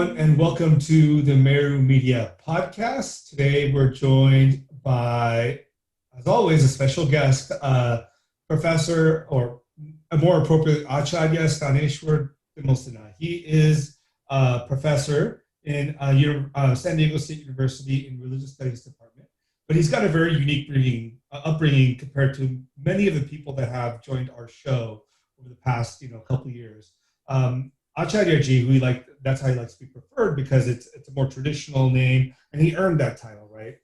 everyone, and welcome to the Meru Media Podcast. Today, we're joined by, as always, a special guest, Professor, or more appropriately, Acharya Sthaneshwar Timalsina. He is a professor in San Diego State University in Religious Studies Department, but he's got a very unique upbringing compared to many of the people that have joined our show over the past, couple of years. Acharya Ji, that's how he likes to be preferred because it's a more traditional name, and he earned that title, right?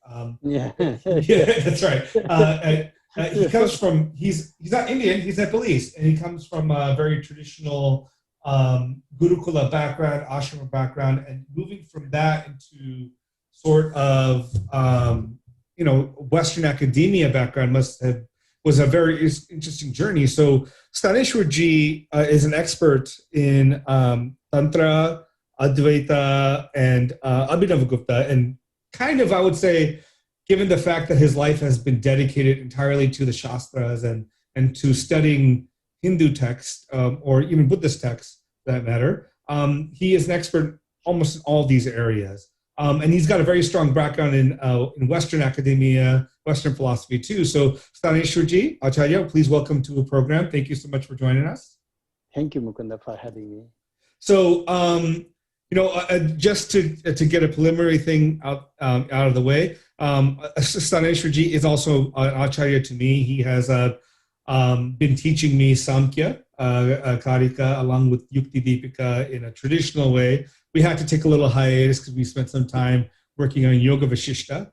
Yeah, That's right. He comes from he's not Indian, he's Nepalese, and he comes from a very traditional Gurukula background, ashrama background, and moving from that into sort of Western academia background was a very interesting journey. So Sthaneshwar Ji is an expert in Tantra, Advaita, and Abhinavagupta. And kind of, I would say, given the fact that his life has been dedicated entirely to the Shastras and to studying Hindu texts, or even Buddhist texts, for that matter, he is an expert almost in all these areas. And he's got a very strong background in Western academia, Western philosophy too. So Sthaneshwar Ji, Acharya, please welcome to the program. Thank you so much for joining us. Thank you, Mukunda, for having me. So, just to get a preliminary thing out of the way, Sthaneshwar Ji is also an Acharya to me. He has been teaching me Samkhya, Karika, along with Yukti Deepika in a traditional way. We had to take a little hiatus because we spent some time working on Yoga Vashishta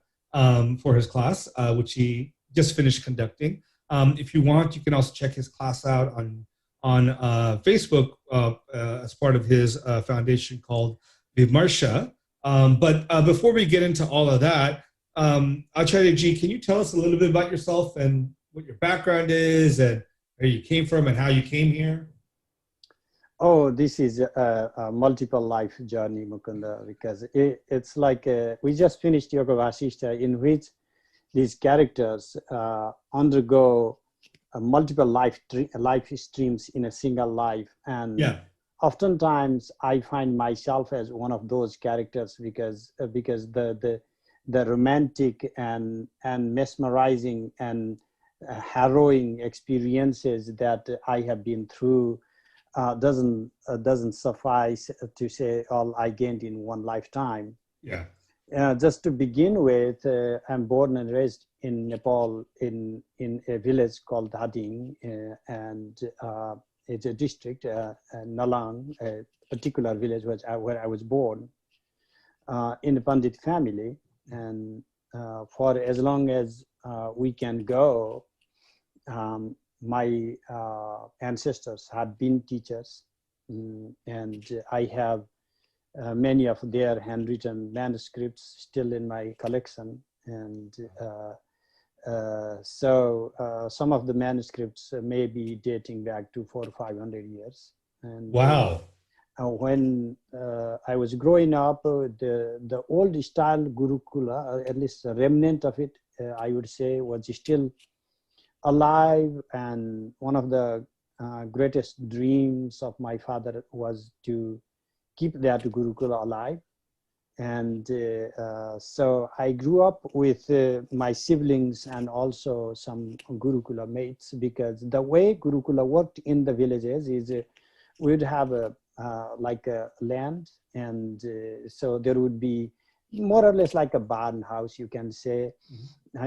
for his class, which he just finished conducting. If you want, you can also check his class out on Facebook as part of his foundation called Vimarsha. But before we get into all of that, Acharya Ji, can you tell us a little bit about yourself and what your background is and where you came from and how you came here? Oh, this is a multiple life journey, Mukunda, because it's like we just finished Yoga Vasishta, in which these characters undergo multiple life streams in a single life. And oftentimes I find myself as one of those characters because the romantic and mesmerizing and harrowing experiences that I have been through doesn't suffice to say all I gained in one lifetime. Just to begin with, I'm born and raised in Nepal in a village called Dhading, and it's a district, Nalang, a particular village where I was born, in a Pandit family. And for as long as we can go, my ancestors had been teachers, and I have many of their handwritten manuscripts still in my collection. And so some of the manuscripts may be dating back to 400 or 500 years. And wow. When I was growing up, the old style Gurukula, at least a remnant of it, I would say, was still alive. And one of the greatest dreams of my father was to keep that Gurukula alive. And so I grew up with my siblings and also some Gurukula mates, because the way Gurukula worked in the villages is we would have like a land, and so there would be more or less like a barn house, you can say,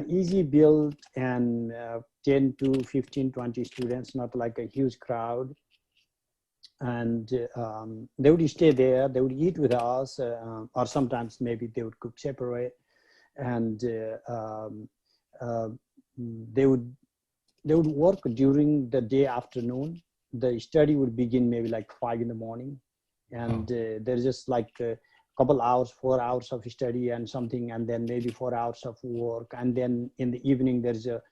easy built, and 10 to 15, 20 students, not like a huge crowd. And they would stay there, they would eat with us, or sometimes maybe they would cook separate. And they would work during the day afternoon. The study would begin maybe like 5 in the morning. And there's just like a couple hours, 4 hours of study and something, and then maybe 4 hours of work. And then in the evening, there's a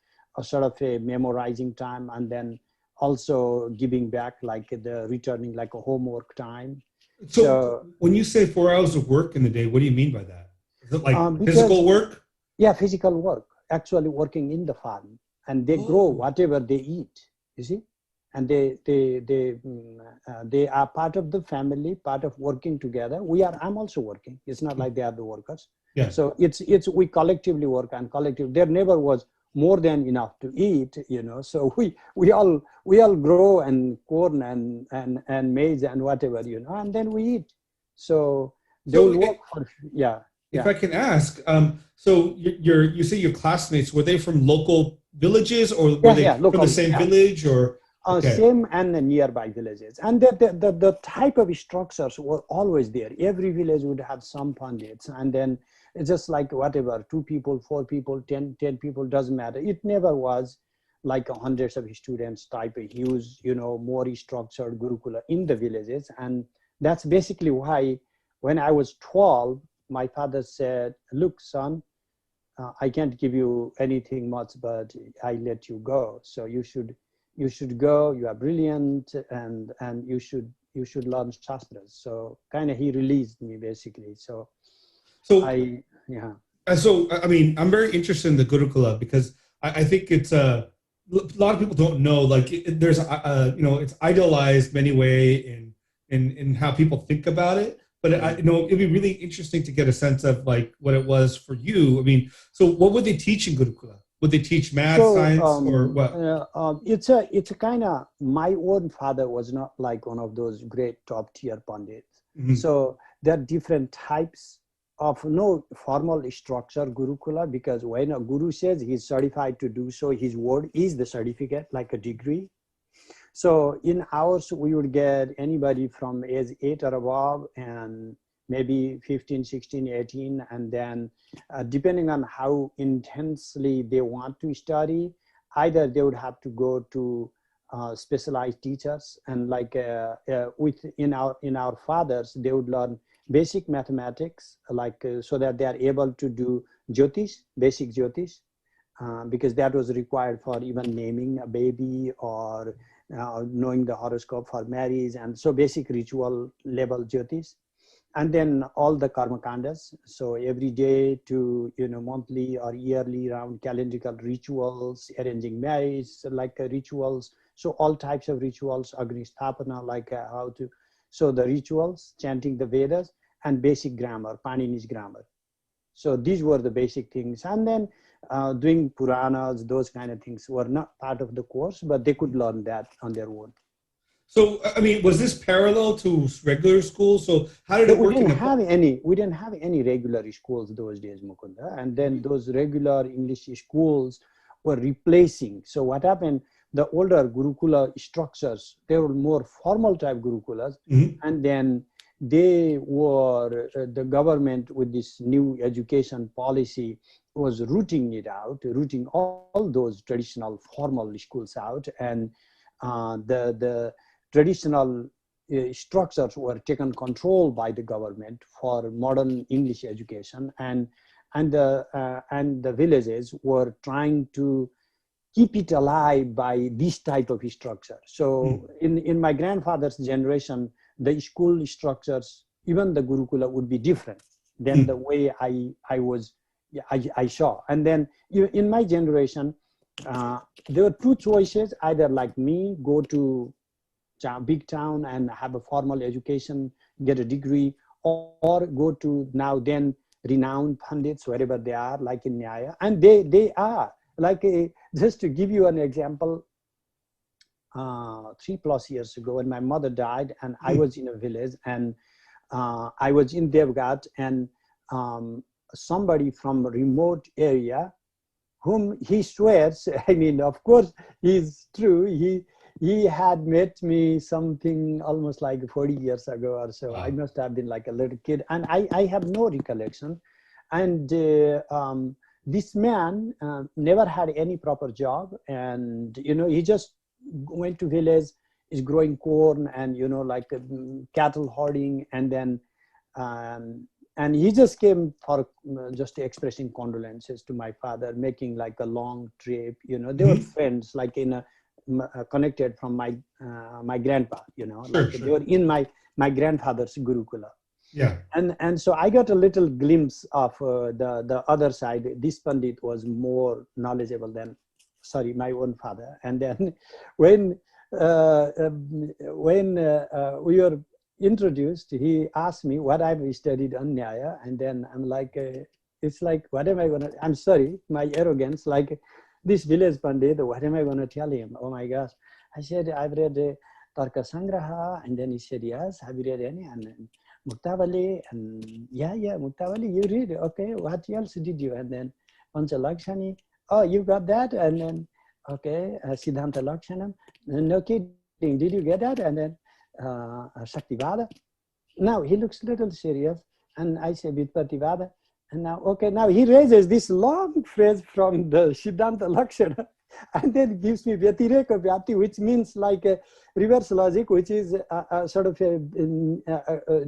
sort of a memorizing time, and then also giving back, like the returning, like a homework time. So when you say 4 hours of work in the day, what do you mean by that? Is it like physical work? Yeah, physical work, actually working in the farm. And they grow whatever they eat, you see? and they are part of the family, part of working together. I'm also working. It's not like they are the workers. Yeah. So we collectively work, and collective. There never was more than enough to eat, So we all grow and corn and maize and whatever, and then we eat. So they will work for, yeah. If I can ask, so you say your classmates, were they from local villages, or were they local, from the same village, or? Okay. Same and nearby villages, and the type of structures were always there. Every village would have some pandits, and then it's just like whatever, 2 people, 4 people, 10 people, doesn't matter. It never was like hundreds of students type of huge, more structured gurukula in the villages. And that's basically why when I was 12, my father said, look, son, I can't give you anything much, but I let you go. So you should go. You are brilliant, and you should learn shastras. So kind of he released me basically. So I mean, I'm very interested in the Gurukula because I think it's a lot of people don't know. Like there's it's idealized many way in how people think about it. But it'd be really interesting to get a sense of like what it was for you. I mean, so what would they teach in Gurukula? Would they teach math, science, or what? It's a kind of, my own father was not like one of those great top tier pandits. Mm-hmm. So there are different types of no formal structure Gurukula, because when a guru says he's certified to do so, his word is the certificate, like a degree. So in ours, we would get anybody from age 8 or above, and maybe 15, 16, 18. And then depending on how intensely they want to study, either they would have to go to specialized teachers, and like in our fathers, they would learn basic mathematics, like so that they are able to do jyotish, basic jyotish, because that was required for even naming a baby, or knowing the horoscope for marriage, and so basic ritual level jyotish. And then all the karma kandas, so every day to monthly or yearly round calendrical rituals, arranging marriage like rituals, so all types of rituals, agni sthapana, like how to, so the rituals, chanting the Vedas, and basic grammar, Panini's grammar. So these were the basic things. And then doing Puranas, those kind of things were not part of the course, but they could learn that on their own. So, I mean, was this parallel to regular school? So how did it work? We didn't have any regular schools those days, Mukunda. And then those regular English schools were replacing. So what happened, the older Gurukula structures, they were more formal type Gurukulas. Mm-hmm. And then they were, the government with this new education policy was rooting all those traditional formal schools out. And the traditional structures were taken control by the government for modern English education, and the villages were trying to keep it alive by this type of structure. So in my grandfather's generation, the school structures, even the Gurukula, would be different than the way I saw. And then in my generation, there were 2 choices: either like me, go to big town and have a formal education, get a degree, or go to now then renowned pandits wherever they are, like in Nyaya. And they are like just to give you an example, 3+ years ago when my mother died, and I was in a village, and I was in Devgat, and somebody from a remote area, whom he swears, I mean, of course, he's true. He had met me something almost like 40 years ago or so. Wow. I must have been like a little kid, and I have no recollection. And this man never had any proper job, and he just went to village, is growing corn, and like cattle herding, and then and he just came for just expressing condolences to my father, making like a long trip. They were friends, like in a connected from my grandpa. Like they were in my grandfather's Gurukula. Yeah. And so I got a little glimpse of the other side. This Pandit was more knowledgeable than, my own father. And then when when we were introduced, he asked me what I've studied on Nyaya, and then I'm like, it's like, what am I gonna? I'm sorry, my arrogance, like this village pandit, what am I gonna tell him? Oh my gosh! I said I've read Tarka Sangraha, and then he said yes. Have you read any? And Muktavali, and yeah, Muktavali, you read? Okay, what else did you? And then Panchalakshani. Oh, you got that? And then okay, Siddhanta Lakshanam. No kidding, did you get that? And then Shaktivada. Now he looks a little serious, and I say Vitpativada. And now, okay, now he raises this long phrase from the Siddhanta Lakshana and then gives me Vyatireka Vyapti, which means like a reverse logic, which is sort of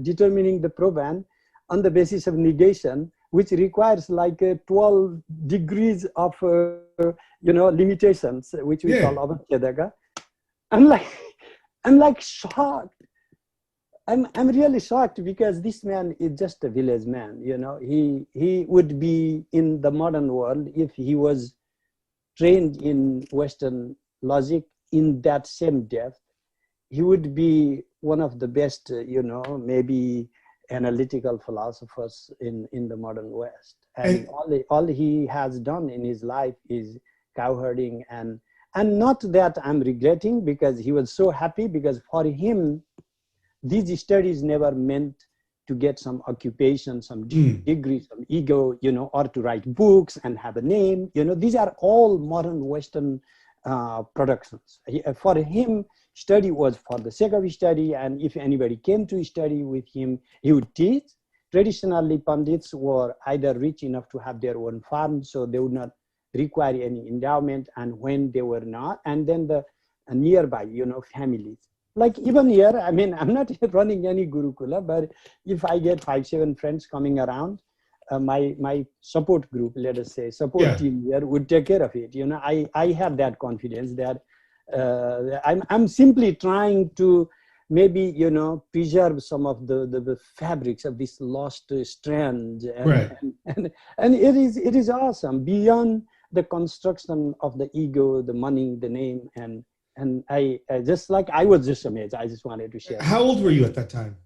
determining the proban on the basis of negation, which requires like 12 degrees of, limitations, which we call Avachedaka. I'm like shocked. I'm really shocked because this man is just a village man. He would be in the modern world if he was trained in Western logic in that same depth. He would be one of the best, maybe analytical philosophers in the modern West. And all he has done in his life is cowherding, and not that I'm regretting, because he was so happy, because for him, these studies never meant to get some occupation, some degree, some ego, or to write books and have a name. These are all modern Western productions. For him, study was for the sake of study, and if anybody came to study with him, he would teach. Traditionally, Pandits were either rich enough to have their own farm, so they would not require any endowment, and when they were not, and then the nearby, families. Like even here, I mean, I'm not running any Gurukula, but if I get 5-7 friends coming around, my support group, let us say, support team here would take care of it. I have that confidence that I'm simply trying to maybe, preserve some of the fabrics of this lost strand. And it is awesome beyond the construction of the ego, the money, the name, and I just like, I was just amazed. I just wanted to share. How old were you at that time?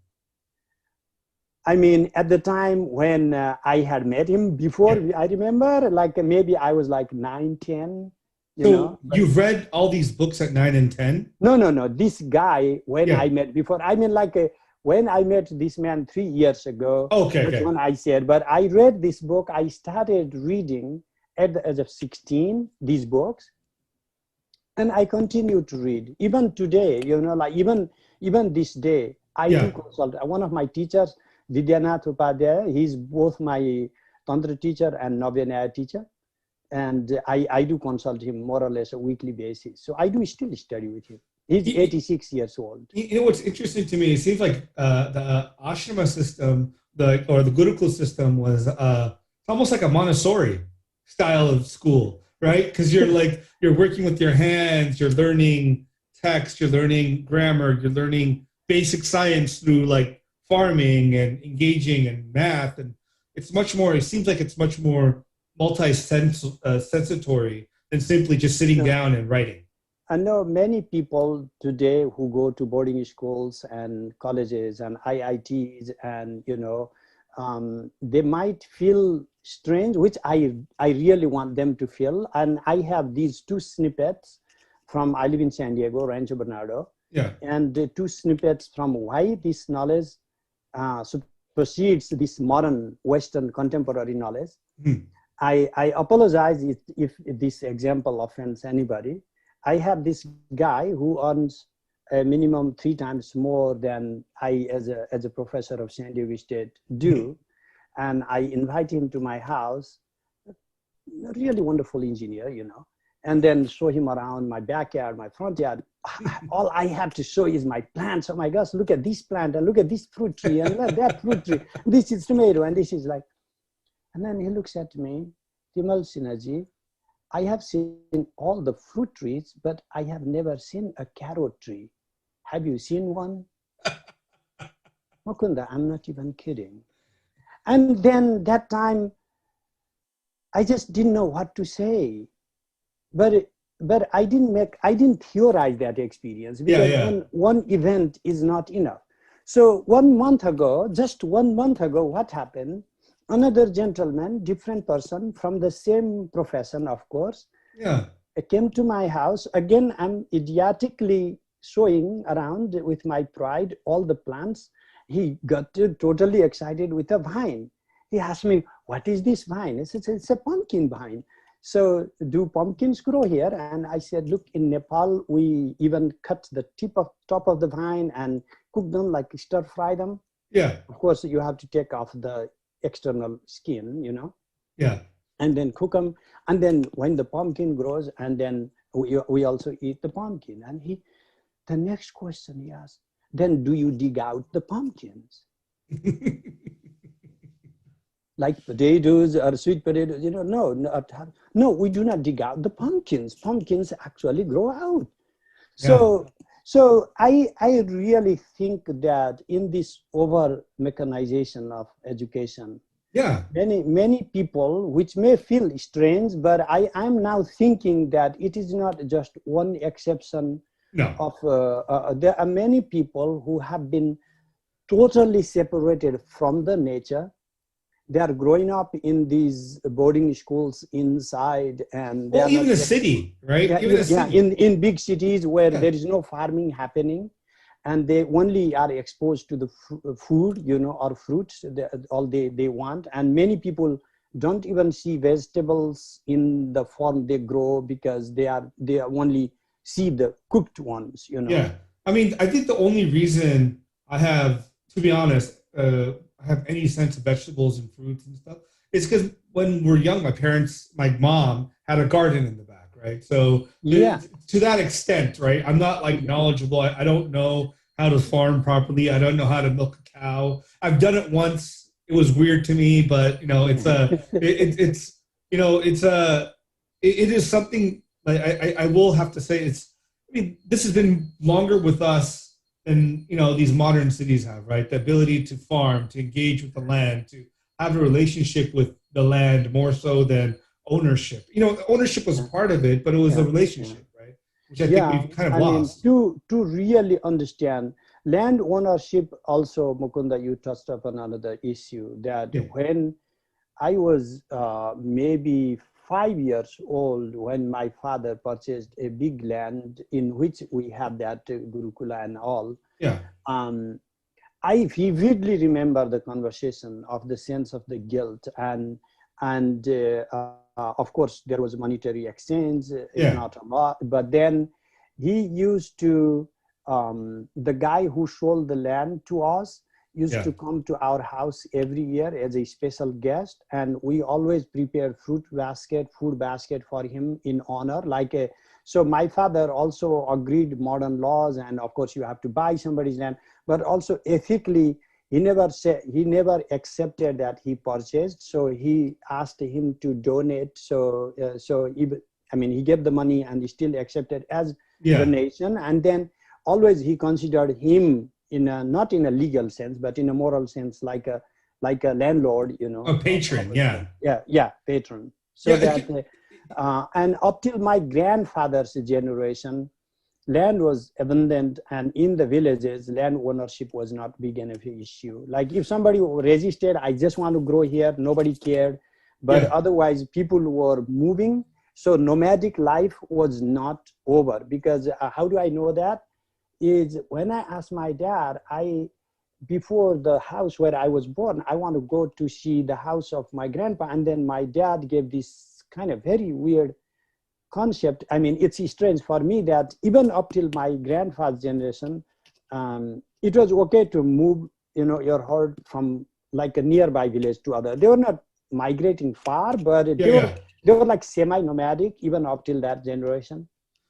I mean, at the time when I had met him before, I remember like maybe I was like 9, 10. You've read all these books at 9 and 10? No. This guy, when I met before, I mean like when I met this man 3 years ago, that's when I said, but I read this book. I started reading at the age of 16, these books. And I continue to read even today, like even this day, I do consult. One of my teachers, Vidyanath Upadhyaya, he's both my Tantra teacher and Navyanaya teacher. And I do consult him more or less a weekly basis. So I do still study with him. He's 86 years old. What's interesting to me, it seems like the ashrama system, or the Gurukul system was almost like a Montessori style of school. Right? Because you're working with your hands, you're learning text, you're learning grammar, you're learning basic science through like farming and engaging and math. And it seems like it's much more multi-sensatory than simply just sitting down and writing. I know many people today who go to boarding schools and colleges and IITs and, they might feel strange, which I really want them to feel. And I have these 2 snippets from, I live in San Diego, Rancho Bernardo. And 2 snippets from why this knowledge supersedes this modern Western contemporary knowledge. I apologize if this example offends anybody. I have this guy who earns a minimum 3 times more than I, as a professor of San Diego State, do. And I invite him to my house, a really wonderful engineer, and then show him around my backyard, my front yard. All I have to show is my plants. Oh my gosh, look at this plant and look at this fruit tree and look at that fruit tree. This is tomato and this is like, and then he looks at me, Timalsina ji, I have seen all the fruit trees, but I have never seen a carrot tree. Have you seen one? Mukunda, I'm not even kidding. And then that time, I just didn't know what to say. But but I didn't theorize that experience, because one event is not enough. So just 1 month ago, what happened? Another gentleman, different person from the same profession, of course, came to my house. Again, I'm idiotically showing around with my pride all the plants. He got totally excited with a vine. He asked me, "What is this vine?" I said, "It's a pumpkin vine." So, "Do pumpkins grow here?" And I said, "Look, in Nepal, we even cut the top of the vine and cook them, like stir fry them." Yeah. Of course, you have to take off the external skin, Yeah. and then cook them. And then when the pumpkin grows, and then we also eat the pumpkin. And the next question he asked, "Then do you dig out the pumpkins?" Like potatoes or sweet potatoes, no, we do not dig out the pumpkins. Pumpkins actually grow out. So I really think that in this over mechanization of education, many people, which may feel strange, but I'm now thinking that it is not just one exception. Of there are many people who have been totally separated from the nature. They are growing up in these boarding schools inside, and even the city, right? In big cities where there is no farming happening, and they only are exposed to the food, or fruits, all they want. And many people don't even see vegetables in the form they grow, because they only see the cooked ones, Yeah, I mean, I think the only reason I have, to be honest, have any sense of vegetables and fruits and stuff, it's because when we're young, my mom had a garden in the back, right? So to that extent, right, I'm not like knowledgeable. I don't know how to farm properly. I don't know how to milk a cow. I've done it once. It was weird to me, but it is something. Like I will have to say, this has been longer with us than these modern cities have, right? The ability to farm, to engage with the land, to have a relationship with the land more so than ownership. Ownership was part of it, but it was a relationship, right? Which I think we've kind of lost. To really understand land ownership, also, Mukunda, you touched upon another issue, that when I was maybe 5 years old, when my father purchased a big land in which we had that Gurukula and all. I vividly remember the conversation of the sense of the guilt, and of course there was monetary exchange, not a lot, but then he used to, the guy who sold the land to us used to come to our house every year as a special guest, and we always prepared food basket for him in honor. So my father also agreed modern laws, and of course you have to buy somebody's land, but also ethically he never accepted that he purchased. So he asked him to donate. So he gave the money and he still accepted as donation, and then always he considered him not in a legal sense, but in a moral sense, like a landlord, a patron, patron. So that, and up till my grandfather's generation, land was abundant, and in the villages, land ownership was not big enough issue. Like if somebody resisted, "I just want to grow here," nobody cared. But otherwise, people were moving. So nomadic life was not over, because how do I know that? Is when I asked my dad, before the house where I was born, I want to go to see the house of my grandpa. And then my dad gave this kind of very weird concept. I mean, it's strange for me that even up till my grandfather's generation, it was okay to move, your herd from like a nearby village to other. They were not migrating far, but they were like semi-nomadic even up till that generation.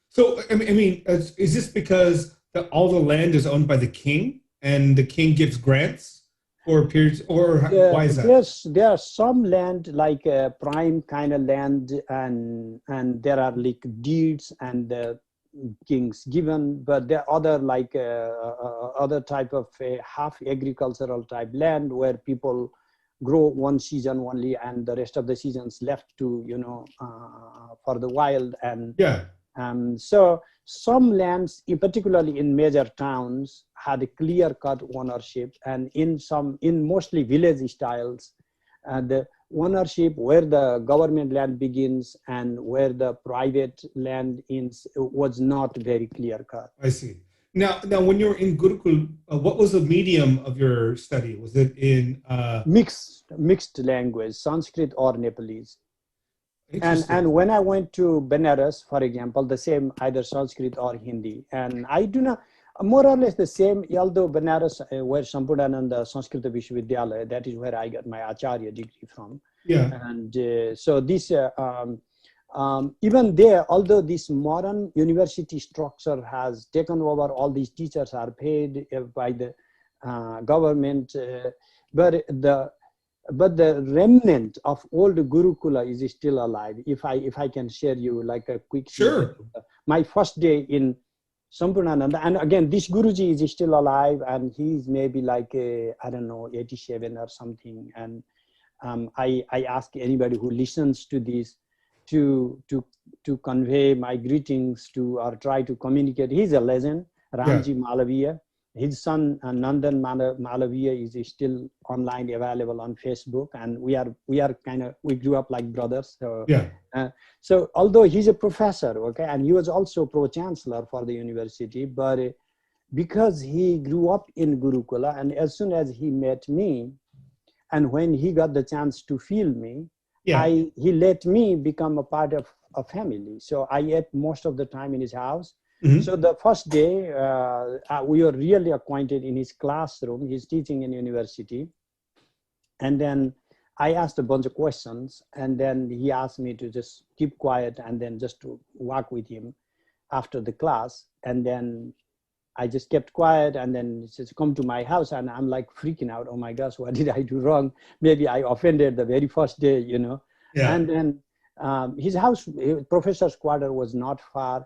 So, I mean, is this because all the land is owned by the king, and the king gives grants for periods, or why is that? There's some land, like a prime kind of land, and there are like deeds and the king's given, but there are other like other type of half agricultural type land where people grow one season only, and the rest of the seasons left to for the wild. And So some lands, particularly in major towns, had a clear-cut ownership, and in mostly village styles, the ownership where the government land begins and where the private land ends was not very clear-cut. I see. Now, when you were in Gurukul, what was the medium of your study? Was it in mixed language, Sanskrit or Nepalese? And when I went to Benares, for example, the same, either Sanskrit or Hindi. And I do not, more or less the same, although Benares, where Sampurnananda Sanskrit Vishwavidyalaya, that is where I got my Acharya degree from. Yeah. And so this, even there, although this modern university structure has taken over, all these teachers are paid by the government, but the remnant of old Gurukula is still alive. If I can share you like a quick sure. My first day in Sampurnananda, and again this Guruji is still alive, and he's maybe like I don't know, 87 or something. And I ask anybody who listens to this to convey my greetings to, or try to communicate. He's a legend, Ramji Malaviya. His son Nandan Malaviya is still online, available on Facebook, and we grew up like brothers. So so although he's a professor, okay, and he was also pro-chancellor for the university, but because he grew up in Gurukula, and as soon as he met me, and when he got the chance to feel me, he let me become a part of a family. So I ate most of the time in his house. Mm-hmm. So the first day, we were really acquainted in his classroom. He's teaching in university. And then I asked a bunch of questions, and then he asked me to just keep quiet and then just to walk with him after the class. And then I just kept quiet, and then he says, come to my house. And I'm like freaking out. Oh my gosh, what did I do wrong? Maybe I offended the very first day, you know. Yeah. And then his house, professor's quarter was not far.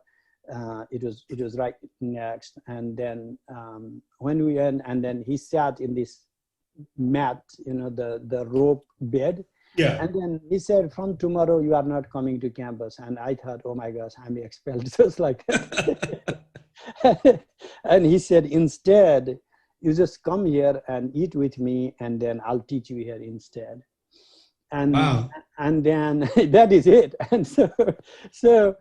It was right next. And then when we went, and then he sat in this mat, you know, the rope bed. Yeah. And then he said, from tomorrow you are not coming to campus. And I thought, oh my gosh, I'm expelled just like that. And he said, instead, you just come here and eat with me, and then I'll teach you here instead. And wow. And then that is it. And so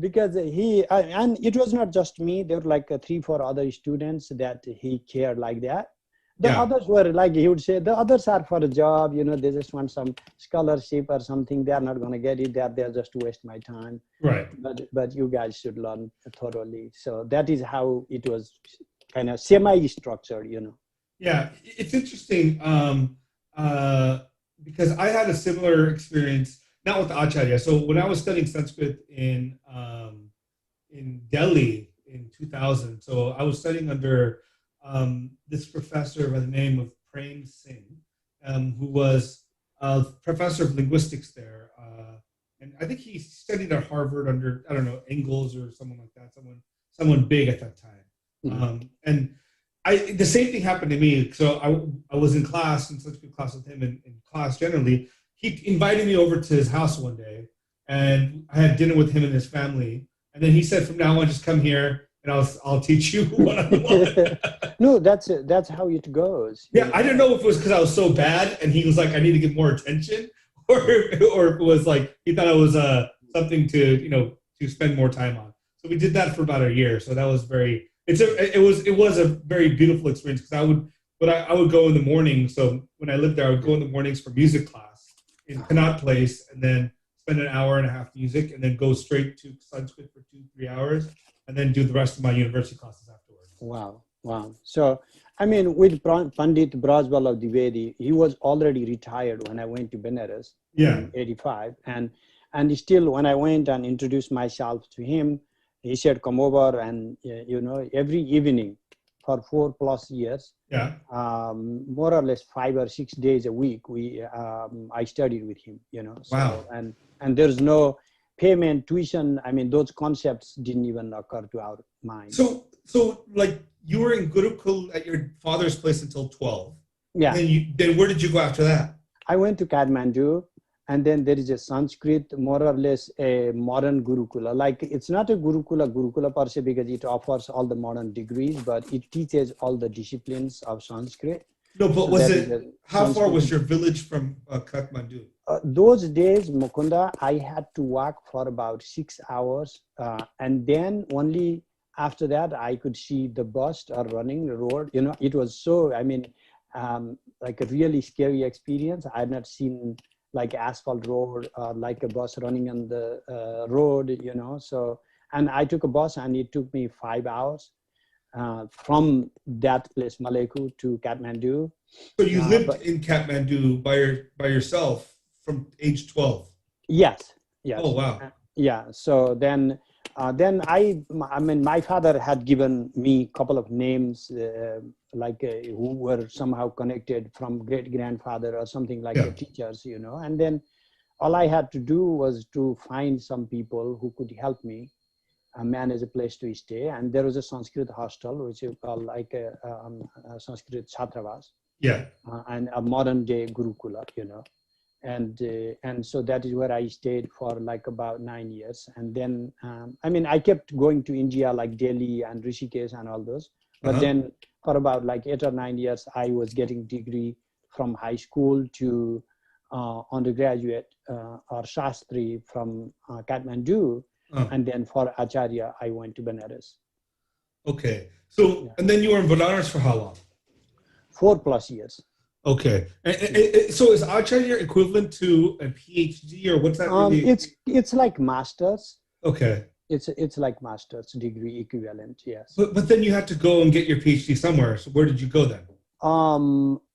because and it was not just me, there were like 3-4 other students that he cared like that. The others were like, he would say, the others are for a job, you know, they just want some scholarship or something. They are not going to get it. They are there just to waste my time. Right. But you guys should learn thoroughly. So that is how it was kind of semi-structured, you know. Yeah, it's interesting because I had a similar experience, not with the Acharya. So when I was studying Sanskrit in Delhi in 2000, so I was studying under this professor by the name of Prem Singh, who was a professor of linguistics there. And I think he studied at Harvard under, I don't know, Engels or someone like that, someone big at that time. Mm-hmm. And the same thing happened to me. So I was in class, in Sanskrit class with him, in class generally. He invited me over to his house one day, and I had dinner with him and his family. And then he said, from now on, just come here, and I'll teach you one-on-one. No, that's how it goes. Yeah, I didn't know if it was because I was so bad, and he was like, I need to get more attention, or if it was like he thought it was something to spend more time on. So we did that for about a year. So that was very. It was a very beautiful experience because I would go in the morning. So when I lived there, I would go in the mornings for music class in Connaught Place, and then spend an hour and a half music, and then go straight to Sanskrit for 2-3 hours, and then do the rest of my university classes afterwards. Wow. So, I mean, with Pandit Brajwala Dwivedi, he was already retired when I went to Benares in 85. And still, when I went and introduced myself to him, he said, come over, and, every evening for 4+ years, more or less 5 or 6 days a week, I studied with him, So, wow. And there's no payment, tuition. I mean, those concepts didn't even occur to our mind. So like you were in Gurukul at your father's place until 12. Yeah. Then where did you go after that? I went to Kathmandu, And then there is a Sanskrit, more or less a modern Gurukula. Like it's not a Gurukula per se, because it offers all the modern degrees, but it teaches all the disciplines of Sanskrit. No, but So was that is it, a how far Sanskrit. was your village from Kathmandu? Those days, Mukunda, I had to walk for about 6 hours. And then only after that, I could see the bus or running the road. You know, it was so, I mean, like a really scary experience. I had not seen like asphalt road or like a bus running on the road, you know. So, and I took a bus and it took me 5 hours from that place, Maleku, to Kathmandu. So you lived But in Kathmandu by yourself from age 12? yes, yes. Oh, wow. Yeah. So then I mean, my father had given me a couple of names, who were somehow connected from great grandfather or something like Yeah. teachers, you know. And then all I had to do was to find some people who could help me manage a place to stay. And there was a Sanskrit hostel, which is called like a Sanskrit Chhatravas, Yeah. and a modern day Gurukula, you know. And so that is where I stayed for like about 9 years. And then, I mean, I kept going to India, like Delhi and Rishikesh and all those. But then for about like 8 or 9 years, I was getting degree from high school to undergraduate or Shastri from Kathmandu. And then for Acharya, I went to Benares. Okay. So, Yeah. and then you were in Benares for how long? 4+ years. Okay. So is Acharya equivalent to a PhD, or what's that really? It's like master's. Okay. It's like master's degree equivalent, yes. But then you had to go and get your PhD somewhere. So where did you go then?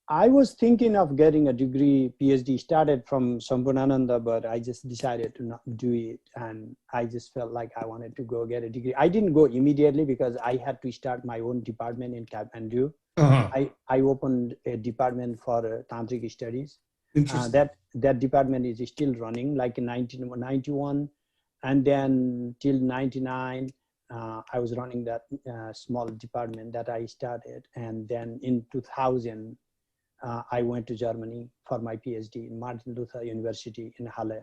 I was thinking of getting a degree, PhD, started from Sambhunananda, but I just decided to not do it. And I just felt like I wanted to go get a degree. I didn't go immediately because I had to start my own department in Kathmandu. I opened a department for Tantric studies. Interesting. That department is still running, like in 1991. And then till 99, I was running that small department that I started. And then in 2000, I went to Germany for my PhD in Martin Luther University in Halle.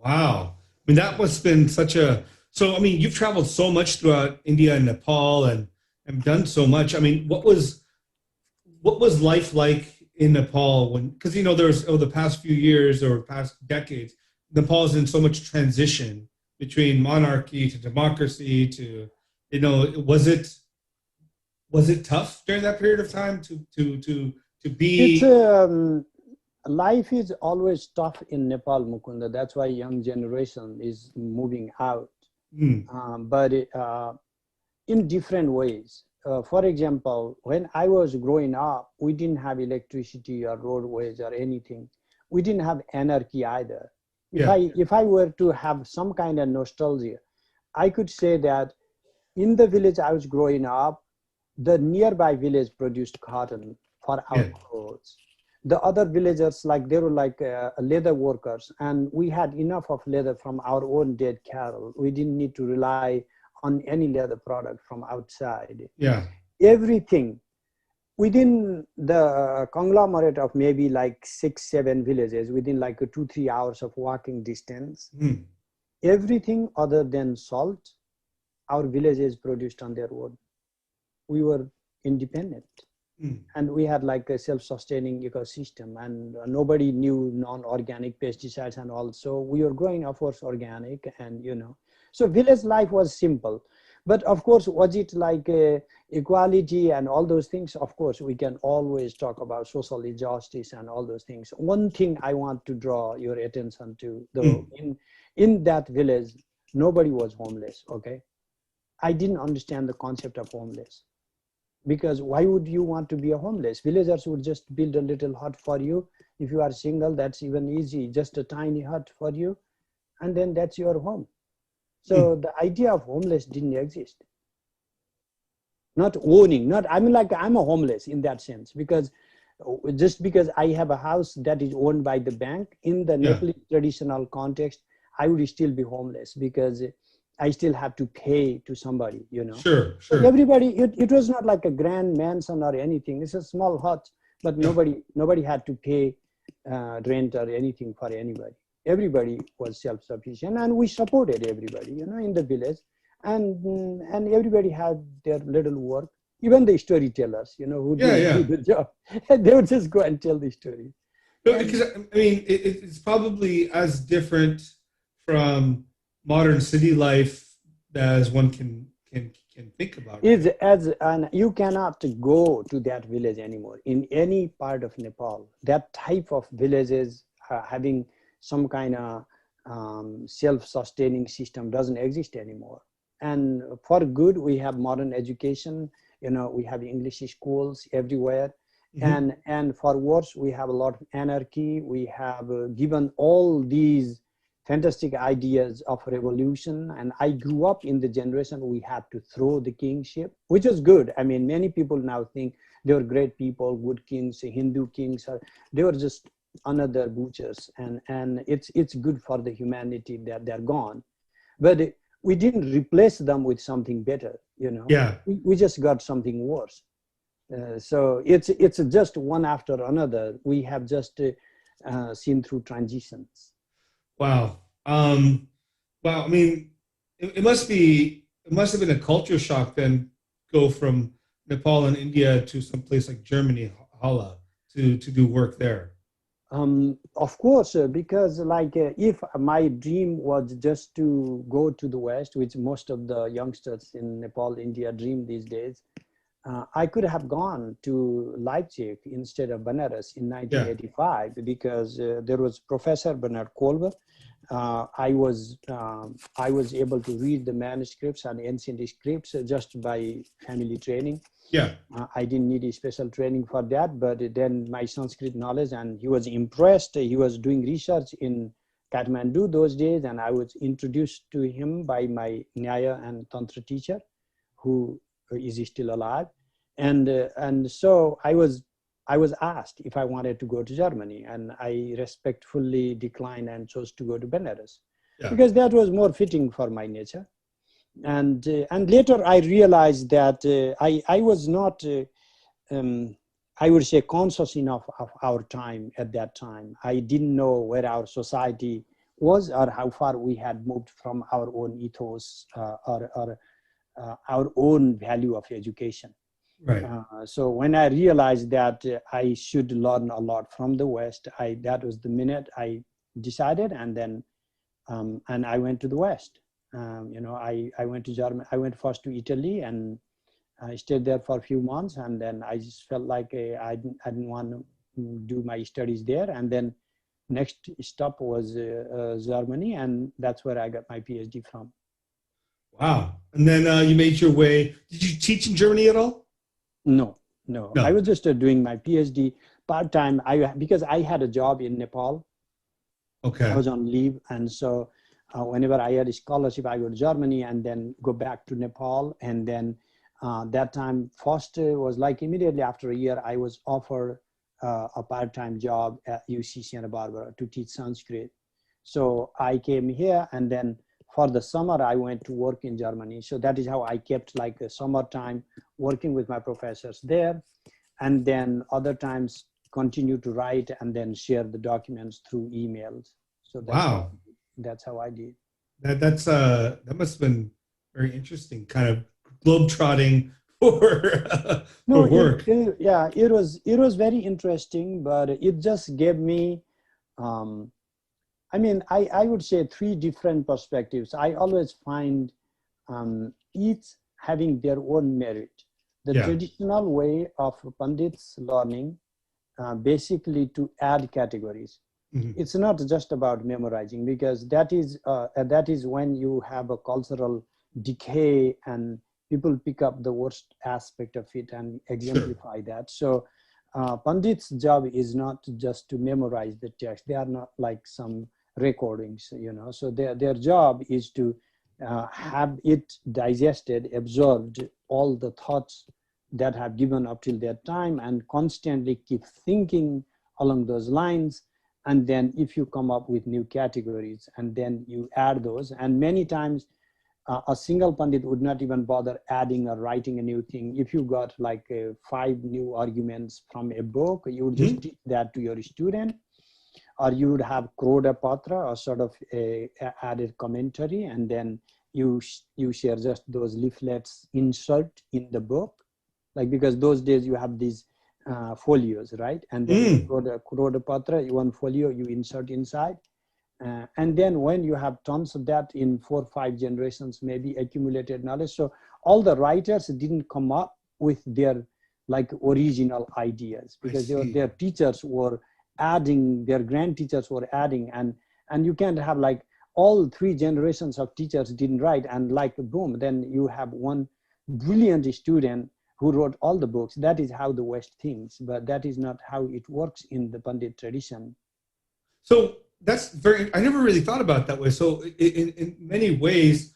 Wow. I mean, that must have been such a, so, I mean, you've traveled so much throughout India and Nepal and done so much. I mean, what was life like in Nepal when, because, you know, there's over the past few years or past decades, Nepal's in so much transition between monarchy to democracy to, you know, was it tough during that period of time to be? It's life is always tough in Nepal, Mukunda. That's why young generation is moving out. But in different ways. For example, when I was growing up, we didn't have electricity or roadways or anything. We didn't have anarchy either. If I were to have some kind of nostalgia, I could say that in the village I was growing up, the nearby village produced cotton for our clothes. The other villagers, like they were like leather workers, and we had enough of leather from our own dead cattle. We didn't need to rely on any leather product from outside. Yeah. Everything within the conglomerate of maybe like 6-7 villages, within like a 2-3 hours of walking distance, everything other than salt, our villages produced on their own. We were independent. And we had like a self-sustaining ecosystem, and nobody knew non-organic pesticides and all. So we were growing, of course, organic, and you know, so village life was simple. But of course, was it like equality and all those things? Of course, we can always talk about social injustice and all those things. One thing I want to draw your attention to, though, in that village, nobody was homeless, okay? I didn't understand the concept of homeless. Because why would you want to be a homeless? Villagers would just build a little hut for you. If you are single, that's even easy, just a tiny hut for you. And then that's your home. So the idea of homeless didn't exist. Not owning, I mean, like I'm a homeless in that sense, because just because I have a house that is owned by the bank, in the Nepali traditional context, I would still be homeless because I still have to pay to somebody, you know. Sure. So everybody, it was not like a grand mansion or anything. It's a small hut, but nobody had to pay rent or anything for anybody. Everybody was self-sufficient, and we supported everybody, in the village, and everybody had their little work. Even the storytellers, who Yeah, didn't do yeah. the job, they would just go and tell the story. Because I mean, it's probably as different from modern city life as one can think about, Is right? as and you cannot go to that village anymore in any part of Nepal. That type of villages having some kind of self-sustaining system doesn't exist anymore. And for good, we have modern education. We have English schools everywhere. Mm-hmm. And for worse, we have a lot of anarchy. We have given all these fantastic ideas of revolution. And I grew up in the generation we had to throw the kingship, which is good. I mean, many people now think they were great people, good kings, Hindu kings. They were just another butchers. And it's good for the humanity that they're gone. But we didn't replace them with something better, Yeah. We just got something worse. So it's just one after another. We have just seen through transitions. Wow. Wow. I mean, it must have been a culture shock then go from Nepal and India to some place like Germany, Hala, to do work there. Of course, because if my dream was just to go to the West, which most of the youngsters in Nepal, India dream these days, I could have gone to Leipzig instead of Banaras in Yeah. 1985 because there was Professor Bernard Kolbe. I was able to read the manuscripts and ancient scripts just by family training. Yeah. I didn't need a special training for that, but then my Sanskrit knowledge, and he was impressed. He was doing research in Kathmandu those days, and I was introduced to him by my Nyaya and Tantra teacher, who is still alive. And so I was asked if I wanted to go to Germany, and I respectfully declined and chose to go to Benares, because that was more fitting for my nature. And later I realized that I was not, I would say, conscious enough of our time at that time. I didn't know where our society was or how far we had moved from our own ethos or our own value of education. Right. So when I realized that I should learn a lot from the West, that was the minute I decided, and then and I went to the West. I went to Germany. I went first to Italy, and I stayed there for a few months, and then I just felt like I didn't want to do my studies there. And then next stop was Germany, and that's where I got my PhD from. Wow. And then you made your way. Did you teach in Germany at all? No. I No. was just doing my PhD part-time. Because I had a job in Nepal. Okay. I was on leave, and so whenever I had a scholarship, I go to Germany and then go back to Nepal. And then that time, first was like immediately after a year, I was offered a part-time job at UC Santa Barbara to teach Sanskrit. So I came here, and then for the summer, I went to work in Germany. So that is how I kept like a summertime working with my professors there. And then other times continue to write and then share the documents through emails. So that's how I did. That must have been very interesting, kind of globetrotting for work. It was very interesting, but it just gave me, I would say 3 different perspectives. I always find each having their own merit. The traditional way of Pandits learning, basically to add categories. Mm-hmm. It's not just about memorizing, because that is when you have a cultural decay and people pick up the worst aspect of it and exemplify that. So Pandit's job is not just to memorize the text. They are not like some recordings, so their job is to have it digested, absorbed, all the thoughts that have given up till that time, and constantly keep thinking along those lines. And then if you come up with new categories, and then you add those, and many times a single Pandit would not even bother adding or writing a new thing. If you got like 5 new arguments from a book, you would just teach that to your student. or you would have Kroda Patra, or sort of a added commentary, and then you share just those leaflets insert in the book, like, because those days you have these folios, right? And then Kroda Patra, one folio you insert inside. And then when you have tons of that in 4 or 5 generations, maybe accumulated knowledge. So all the writers didn't come up with their like original ideas, because their teachers were adding, their grand teachers were adding, and you can't have like all 3 generations of teachers didn't write, and like boom, then you have one brilliant student who wrote all the books. That is how the West thinks, but that is not how it works in the Pandit tradition. So that's I never really thought about it that way. So in many ways,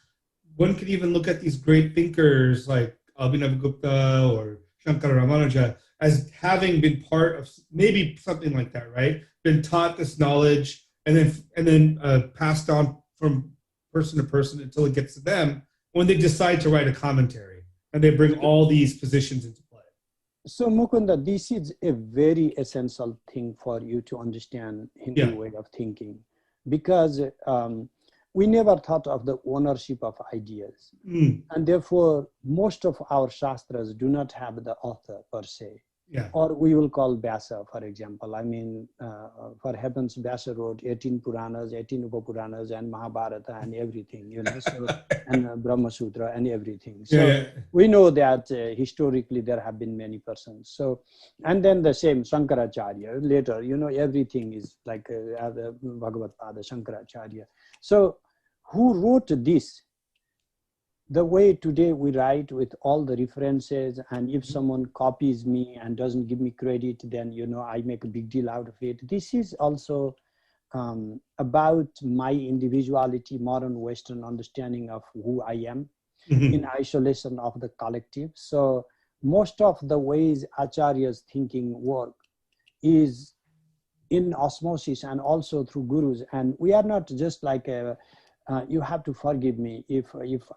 one could even look at these great thinkers like Abhinavagupta or Shankara Ramanuja as having been part of maybe something like that, right? Been taught this knowledge and then passed on from person to person until it gets to them when they decide to write a commentary and they bring all these positions into play. So Mukunda, this is a very essential thing for you to understand Hindu way of thinking, because we never thought of the ownership of ideas. And therefore, most of our Shastras do not have the author per se. Or we will call Vyasa, for example. I mean, for heavens, Vyasa wrote 18 Puranas, 18 Upapuranas, and Mahabharata, and everything, you know, so, and Brahma Sutra, and everything. So we know that historically there have been many persons. So, and then the same Shankaracharya, later, you know, everything is like Bhagavad Pada, Shankaracharya. So who wrote this? The way today we write with all the references, and if someone copies me and doesn't give me credit, then, you know, I make a big deal out of it. This is also about my individuality, modern Western understanding of who I am in isolation of the collective. So most of the ways Acharya's thinking work is in osmosis and also through gurus. And we are not just like you have to forgive me if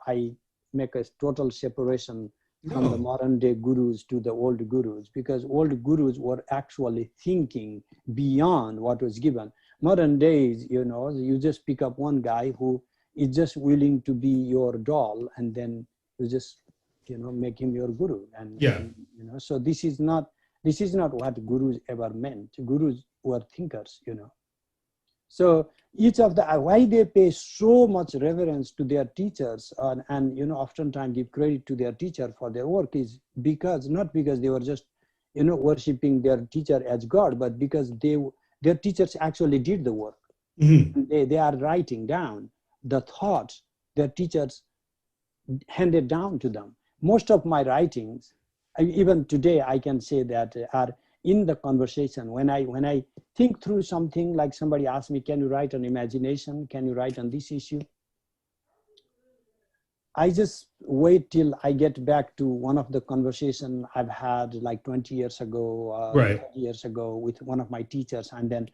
I make a total separation from the modern day gurus to the old gurus, because old gurus were actually thinking beyond what was given. Modern days, you know, you just pick up one guy who is just willing to be your doll, and then you just, you know, make him your guru. And, and you know, so this is not what gurus ever meant. Gurus were thinkers, you know. So each of the, why they pay so much reverence to their teachers and, you know, oftentimes give credit to their teacher for their work is because, not because they were just, you know, worshipping their teacher as God, but because their teachers actually did the work. They are writing down the thoughts their teachers handed down to them. Most of my writings, even today, I can say that are in the conversation. When I think through something, like somebody asks me, can you write on imagination? Can you write on this issue? I just wait till I get back to one of the conversation I've had like 20 years ago, 30 years ago with one of my teachers, and then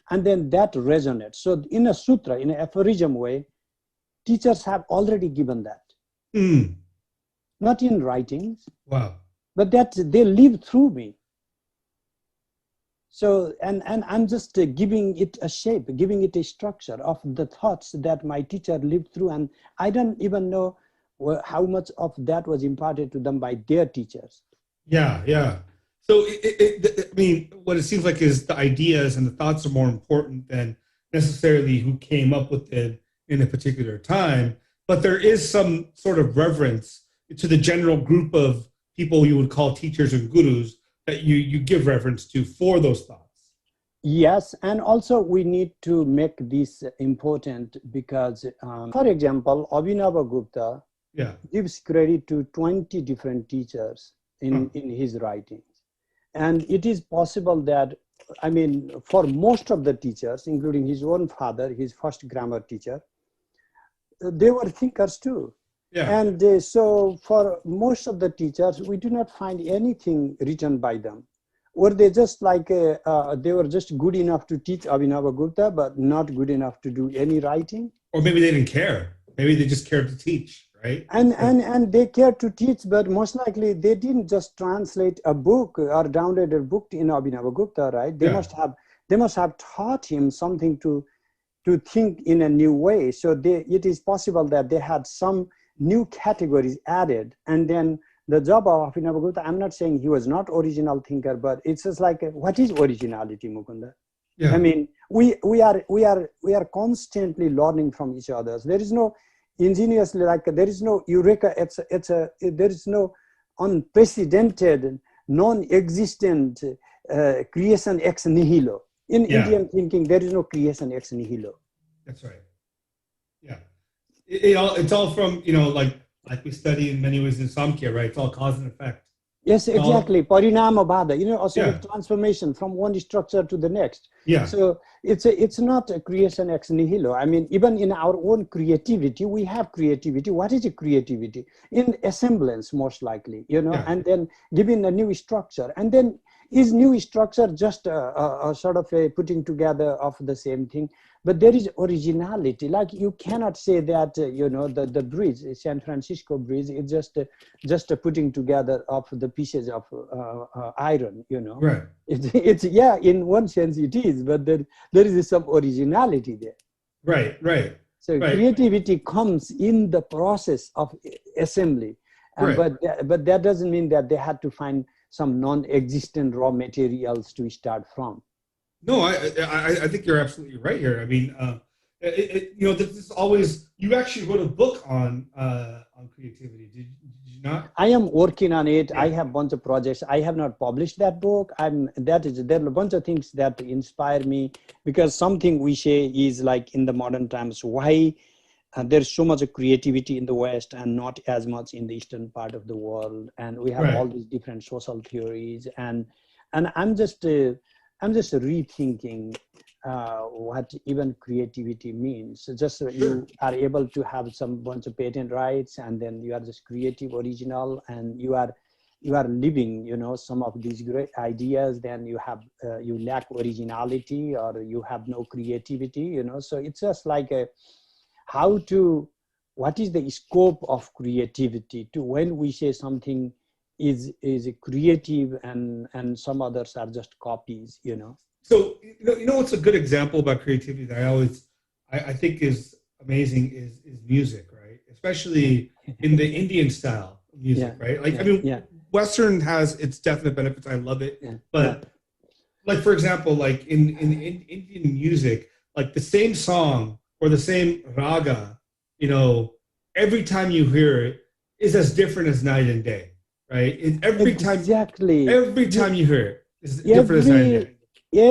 that resonates. So in a sutra, in an aphorism way, teachers have already given that. Not in writings, but that they live through me. So, and I'm just giving it a shape, giving it a structure of the thoughts that my teacher lived through. And I don't even know how much of that was imparted to them by their teachers. So, I mean, what it seems like is the ideas and the thoughts are more important than necessarily who came up with it in a particular time. But there is some sort of reverence to the general group of people you would call teachers and gurus that you give reference to for those thoughts. Yes, and also we need to make this important because, for example, Abhinavagupta gives credit to 20 different teachers in his writings. And it is possible that, I mean, for most of the teachers, including his own father, his first grammar teacher, they were thinkers too. And so for most of the teachers, we do not find anything written by them. Were they just like, they were just good enough to teach Abhinavagupta, but not good enough to do any writing? Or maybe they didn't care. Maybe they just cared to teach, right? And they cared to teach, but most likely they didn't just translate a book or download a book in Abhinavagupta, right? They they must have taught him something to think in a new way. So it is possible that they had some new categories added. And then the job of Abhinavagupta, I'm not saying he was not original thinker, but it's just like, what is originality, Mukunda? Yeah. I mean, we are constantly learning from each other. There is no ingeniously, like there is no eureka. There is no unprecedented, non-existent creation ex nihilo. In Indian thinking, there is no creation ex nihilo. That's right. Yeah, it's all from, like we study in many ways in Samkhya, right? It's all cause and effect. Yes, exactly. Parinama bhada, a sort of transformation from one structure to the next. Yeah. So it's not a creation ex nihilo. I mean, even in our own creativity, we have creativity. What is a creativity? In assemblance, most likely, and then given a new structure. And then is new structure just a sort of a putting together of the same thing? But there is originality. Like you cannot say that, the bridge, San Francisco Bridge, is just a putting together of the pieces of iron, Right. It's in one sense it is, but there is some originality there. Right. So creativity comes in the process of assembly. But that doesn't mean that they had to find some non-existent raw materials to start from. No, I think you're absolutely right here. I mean, this is always. You actually wrote a book on creativity. Did you not? I am working on it. Yeah. I have a bunch of projects. I have not published that book. There are a bunch of things that inspire me, because something we say is like in the modern times, why there's so much of creativity in the West and not as much in the eastern part of the world, and we have all these different social theories, and I'm just rethinking what even creativity means. Just so you are able to have some bunch of patent rights, and then you are just creative, original, and you are living, some of these great ideas. Then you lack originality, or you have no creativity, So it's just like what is the scope of creativity to when we say something is creative and some others are just copies, So what's a good example about creativity that I think is amazing is music, right? Especially in the Indian style of music, right? Like Western has its definite benefits. I love it, but like for example, like in Indian music, like the same song or the same raga, every time you hear it is as different as night and day. Right. Every time you hear it, is different as night and day.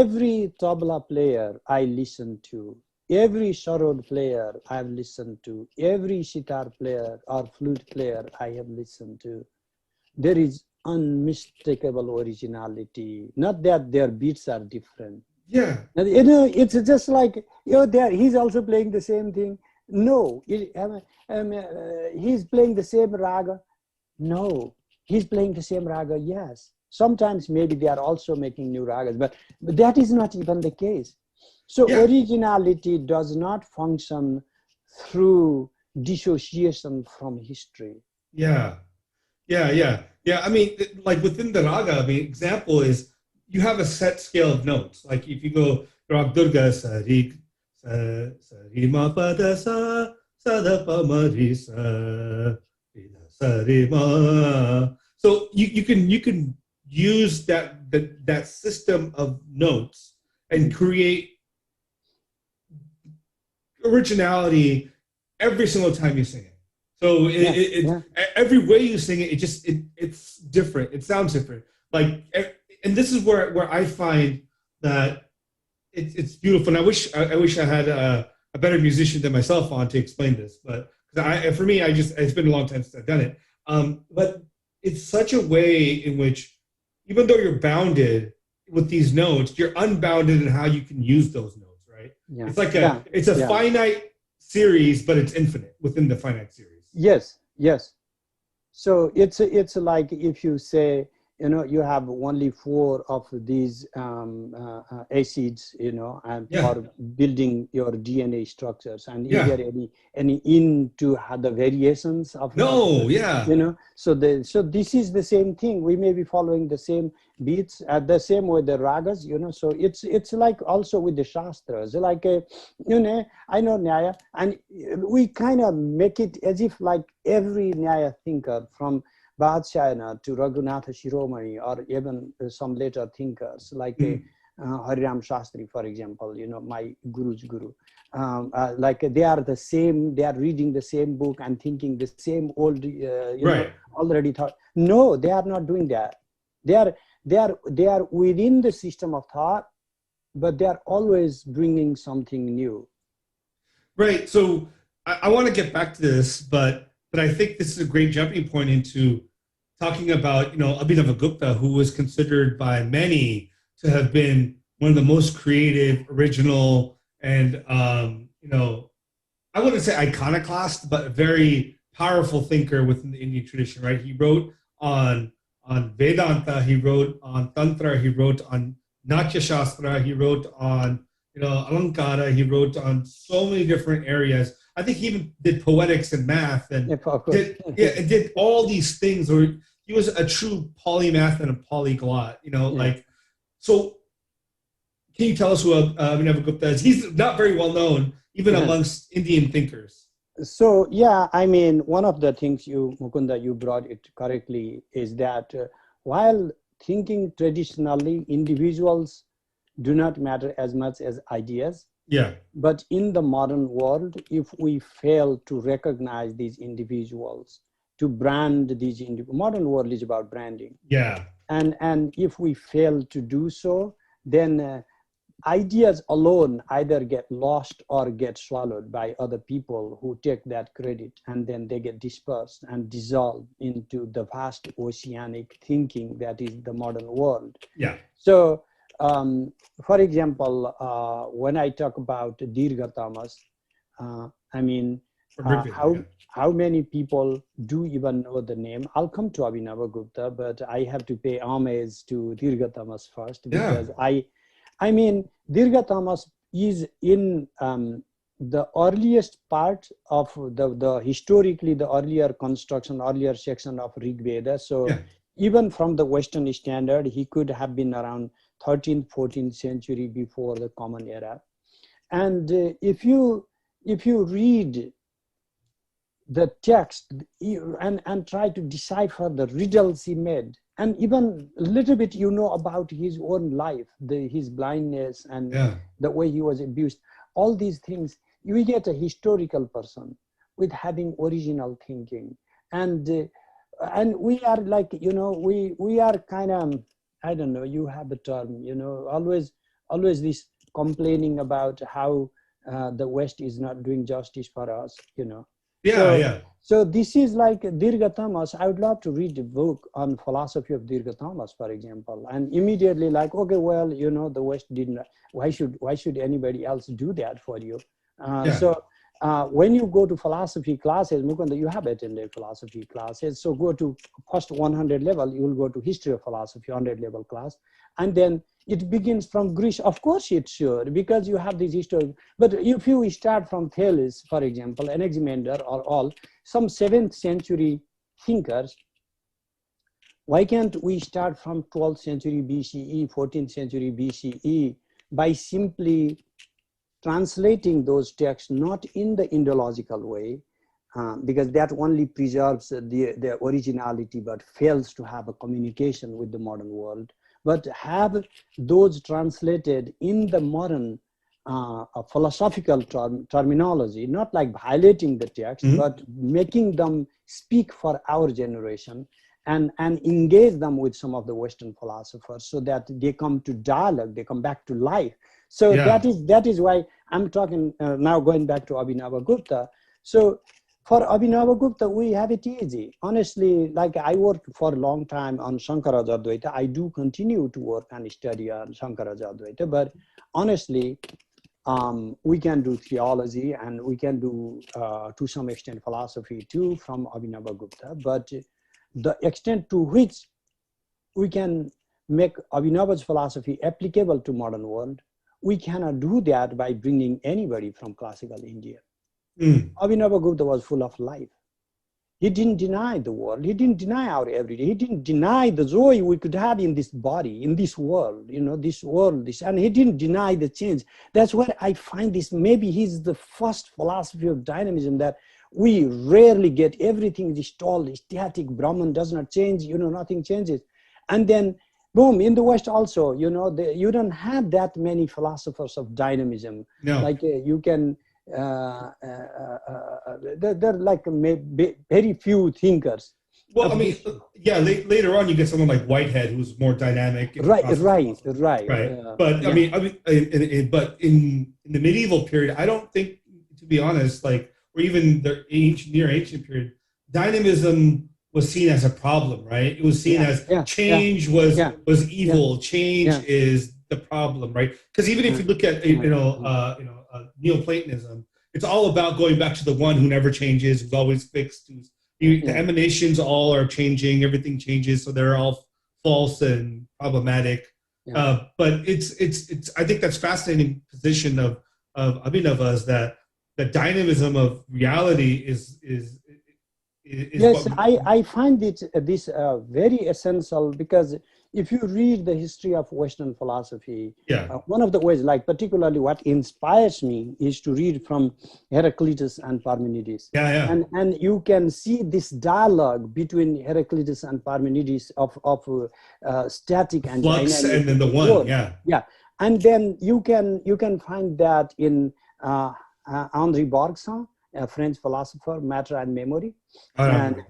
Every tabla player I listen to, every sarod player I've listened to, every sitar player or flute player I have listened to, there is unmistakable originality. Not that their beats are different. Yeah. It's just like he's also playing the same thing. No, he's playing the same raga. No. He's playing the same raga, yes. Sometimes maybe they are also making new ragas, but that is not even the case. So originality does not function through dissociation from history. Yeah. I mean, like within the raga, example is you have a set scale of notes. Like if you go Rag Durga sa ri ma pa da sa da pa ma ri sa. So you can use that system of notes and create originality every single time you sing it. So every way you sing it, it's different. It sounds different. Like, and this is where I find that it's beautiful. And I wish I had a better musician than myself on to explain this, but. For me, it's been a long time since I've done it. But it's such a way in which, even though you're bounded with these notes, you're unbounded in how you can use those notes, right? Yeah. It's like a finite series, but it's infinite within the finite series. Yes. So it's like if you say you have only 4 of these acids, and for building your DNA structures. And is there any into the variations of no, so this is the same thing. We may be following the same beats at the same way the ragas, so it's like also with the shastras, like I know Nyaya, and we kind of make it as if like every Nyaya thinker from Badshayana to Raghunatha Shiromani, or even some later thinkers like Hariram Shastri, for example, my guru's guru, like they are the same, they are reading the same book and thinking the same old, already thought. No, they are not doing that. They are within the system of thought, but they are always bringing something new. Right. So I want to get back to this, but I think this is a great jumping point into talking about, Abhinavagupta, who was considered by many to have been one of the most creative, original, and, I wouldn't say iconoclast, but a very powerful thinker within the Indian tradition, right? He wrote on Vedanta, he wrote on Tantra, he wrote on Natya Shastra, he wrote on, Alankara, he wrote on so many different areas. I think he even did poetics and math and did all these things. Or he was a true polymath and a polyglot, so can you tell us who Abhinavagupta is? He's not very well known, even amongst Indian thinkers. So, one of the things Mukunda, you brought it correctly, is that while thinking traditionally, individuals do not matter as much as ideas. Yeah. But in the modern world, if we fail to recognize these individuals, to brand these modern world is about branding. Yeah. And if we fail to do so, then ideas alone either get lost or get swallowed by other people who take that credit, and then they get dispersed and dissolved into the vast oceanic thinking that is the modern world. Yeah. So, for example, when I talk about Dirgha Tamas, how many people do even know the name? I'll come to Abhinavagupta, but I have to pay homage to Dirgha Tamas first, because Dirgha Tamas is in the earliest part of the historically the earlier construction, earlier section of Rig Veda. So even from the Western standard, he could have been around 13th, 14th century before the Common Era. And if you read the text and try to decipher the riddles he made, and even a little bit about his own life, his blindness and the way he was abused, all these things, you get a historical person with having original thinking. And we are like, we are kind of, I don't know, you have a term, always this complaining about how the West is not doing justice for us, So this is like Dirgha Tamas. I would love to read a book on philosophy of Dirgha Tamas, for example, and immediately like, okay, well, the West didn't, why should anybody else do that for you? So when you go to philosophy classes, Mukunda, you have attended philosophy classes. So go to first 100 level, you will go to history of philosophy, 100 level class. And then it begins from Greece. Of course it should, because you have this history. But if you start from Thales, for example, Anaximander or all, some 7th century thinkers, why can't we start from 12th century BCE, 14th century BCE, by simply translating those texts not in the Indological way, because that only preserves the originality but fails to have a communication with the modern world, but have those translated in the modern philosophical terminology, not like violating the text, but making them speak for our generation, and engage them with some of the Western philosophers so that they come to dialogue, they come back to life. So that is why I'm talking now, going back to Abhinavagupta. So for Abhinavagupta, we have it easy. Honestly, like I worked for a long time on Shankaraja Advaita. I do continue to work and study on Shankaraja Advaita, but honestly, we can do theology and we can do, to some extent, philosophy too from Abhinavagupta. But the extent to which we can make Abhinava's philosophy applicable to modern world. We cannot do that by bringing anybody from classical India. Abhinavagupta was full of life. He didn't deny the world. He didn't deny our everyday. He didn't deny the joy we could have in this body, in this world, this world. And he didn't deny the change. That's where I find this, maybe he's the first philosophy of dynamism that we rarely get. Everything is stalled, static, Brahman does not change, nothing changes. And then, boom, in the West also, you don't have that many philosophers of dynamism. No. Like you can, they're like very few thinkers. Well, I mean, yeah, later on you get someone like Whitehead, who's more dynamic. Right. But I mean, but in the medieval period, I don't think, to be honest, like, or even the near ancient period, dynamism was seen as a problem, right? It was seen as change was evil. Change is the problem, right? Because even if you look at Neoplatonism, it's all about going back to the one who never changes, who's always fixed. The emanations all are changing. Everything changes, so they're all false and problematic. But it's I think that's fascinating position of Abhinava's that the dynamism of reality is yes, I find this very essential, because if you read the history of Western philosophy, one of the ways, like particularly what inspires me, is to read from Heraclitus and Parmenides. And you can see this dialogue between Heraclitus and Parmenides of static and flux, dynamic, and then the one, and then you can find that in Henri Bergson, a French philosopher, Matter and Memory, and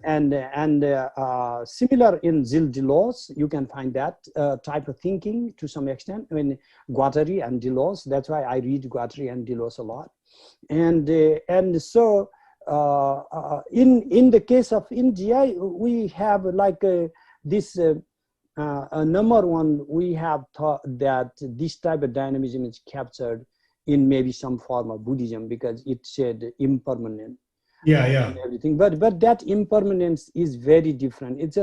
similar in Gilles Deleuze. You can find that type of thinking to some extent. I mean, Guattari and Deleuze. That's why I read Guattari and Deleuze a lot. And so in the case of India, we have like this. Number one, we have thought that this type of dynamism is captured in maybe some form of Buddhism, because it said impermanent. And everything, but that impermanence is very different. It's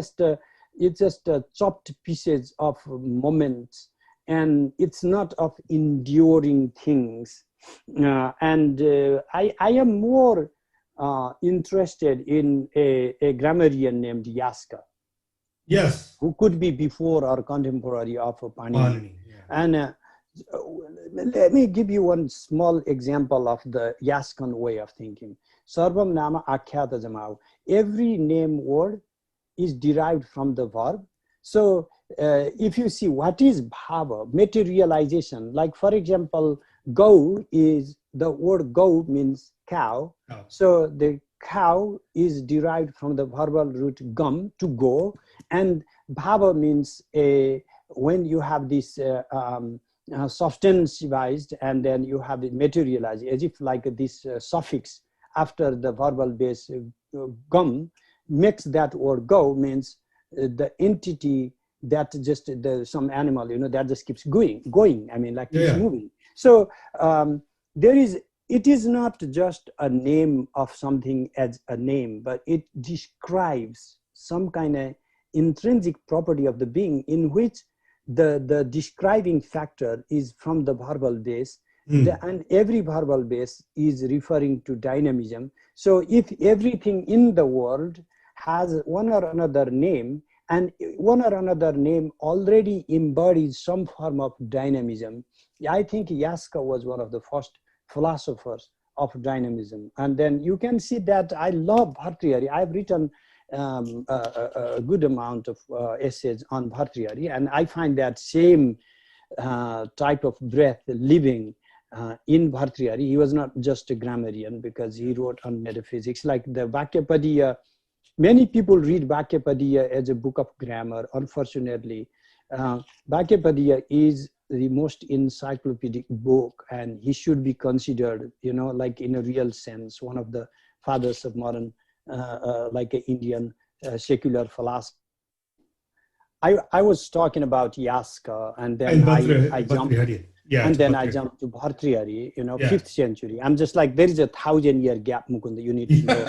just chopped pieces of moments, and it's not of enduring things. And I am more interested in a grammarian named Yaska. Yes. Who could be before or contemporary of Panini. And let me give you one small example of the Yaskan way of thinking. Sarvam nama akhyata jamau. Every name word is derived from the verb. So if you see what is bhava, materialization, like for example, go is, the word go means cow. So the cow is derived from the verbal root gum, to go, and bhava means when you have this substantivized, and then you have it materialized, as if like this suffix after the verbal base gum makes that word go, means the entity that just some animal, that just keeps going. I mean, like keeps moving. So it is not just a name of something as a name, but it describes some kind of intrinsic property of the being, in which the describing factor is from the verbal base, and every verbal base is referring to dynamism. So if everything in the world has one or another name, and one or another name already embodies some form of dynamism, I think Yaska was one of the first philosophers of dynamism. And then you can see that I love Bhartrihari. I've written a good amount of essays on Bhartrihari, and I find that same type of breath living in Bhartrihari. He was not just a grammarian, because he wrote on metaphysics, like the Vakyapadiya. Many people read Vakyapadiya as a book of grammar. Unfortunately, Vakyapadiya is the most encyclopedic book, and he should be considered, like in a real sense, one of the fathers of modern like an Indian secular philosophy. I was talking about Yaska, and then I jumped. Yeah, and to then I Bhartrihari. jumped to Bhartrihari, Yeah. 5th century. I'm just like, there is a 1,000-year gap, Mukunda, you need to know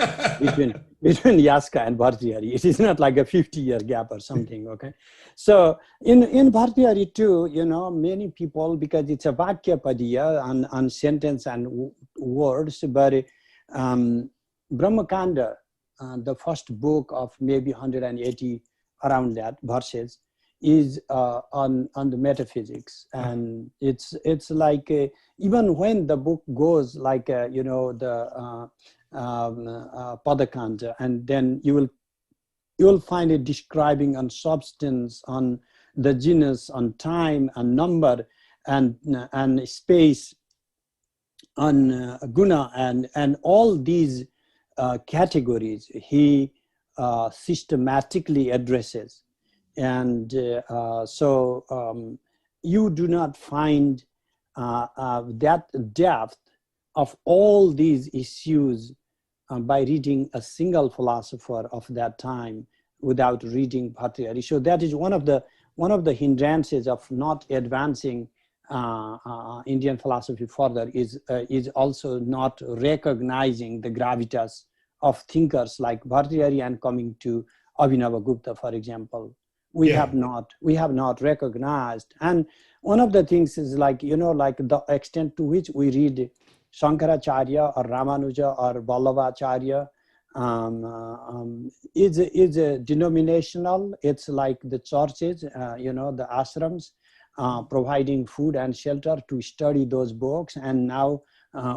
between Yaska and Bhartrihari. It is not like a 50-year gap or something, okay? So in Bhartrihari too, many people, because it's a Vakya Padiya on sentence and words, but Brahmakanda, the first book of maybe 180 around that verses, is on the metaphysics, and it's like even when the book goes like the Padakanda, and then you will find it describing on substance, on the genus, on time and number, and space, on guna, and all these categories he systematically addresses. And so you do not find that depth of all these issues by reading a single philosopher of that time without reading Bhartrihari. So that is one of the hindrances of not advancing Indian philosophy further, is also not recognizing the gravitas of thinkers like Bhartrihari and coming to Abhinavagupta, for example. We have not recognized. And one of the things is like the extent to which we read Shankaracharya or Ramanuja or Vallabhacharya is denominational. It's like the churches, the ashrams, providing food and shelter to study those books. And now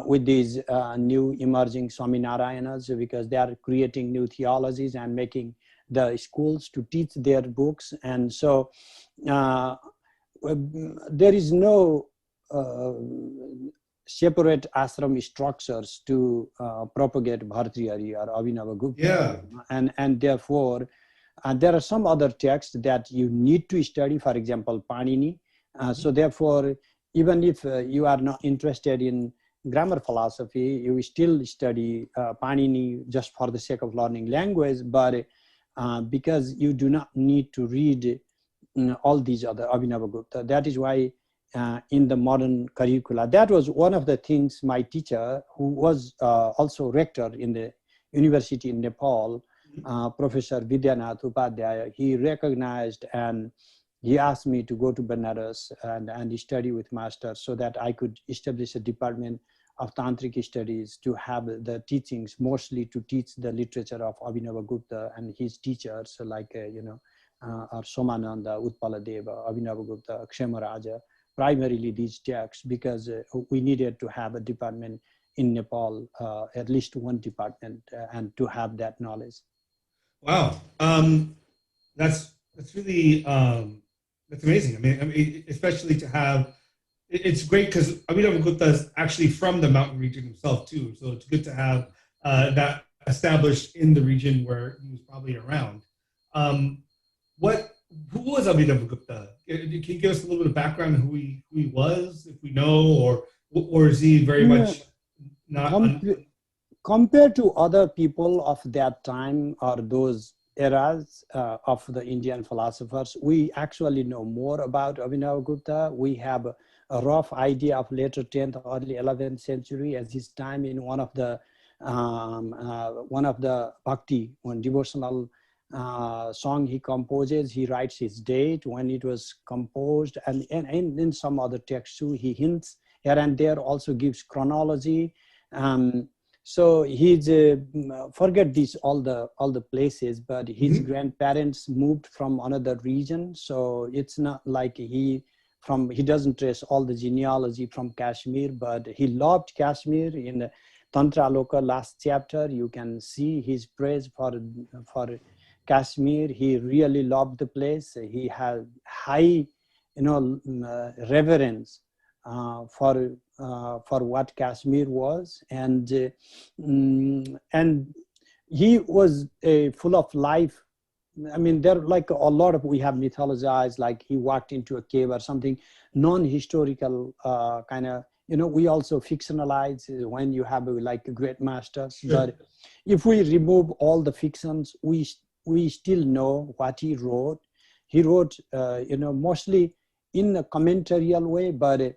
with these new emerging Swaminarayanas, because they are creating new theologies and making the schools to teach their books. And so there is no separate ashram structures to propagate Bhartrihari or Abhinavagupta. Yeah. And therefore, there are some other texts that you need to study, for example, Panini. So therefore, even if you are not interested in grammar philosophy, you still study Panini just for the sake of learning language, but because you do not need to read all these other Abhinavagupta. That is why in the modern curricula, that was one of the things my teacher, who was also rector in the university in Nepal, Professor Vidyanath Upadhyaya, he recognized, and he asked me to go to Benares and study with masters so that I could establish a department of Tantric studies to have the teachings, mostly to teach the literature of Abhinavagupta and his teachers like, or Somananda, Utpaladeva, Abhinavagupta, Kshemaraja, primarily these texts, because we needed to have a department in Nepal, at least one department, and to have that knowledge. Wow. That's really, that's amazing. I mean, especially to have, it's great because Abhinavagupta is actually from the mountain region himself too. So it's good to have that established in the region where he was probably around. Who was Abhinavagupta? Can you give us a little bit of background on who he was, if we know, or is he very much not? Compared to other people of that time or those eras of the Indian philosophers, we actually know more about Abhinavagupta. We have a rough idea of later 10th, early 11th century as his time in one of the bhakti, one devotional song he composes. He writes his date when it was composed, and in some other texts too, he hints here and there, also gives chronology. So he's forget these all the places, but his grandparents moved from another region, so it's not like he doesn't trace all the genealogy from Kashmir, but he loved Kashmir. In the Tantra Loka last chapter, you can see his praise for Kashmir. He really loved the place. He had high, reverence for what Kashmir was, and he was full of life. I mean, there like a lot of, we have mythologized, like he walked into a cave or something, non-historical kind of, we also fictionalize when you have like great masters. Sure. But if we remove all the fictions, we still know what he wrote. He wrote, mostly in a commentarial way, but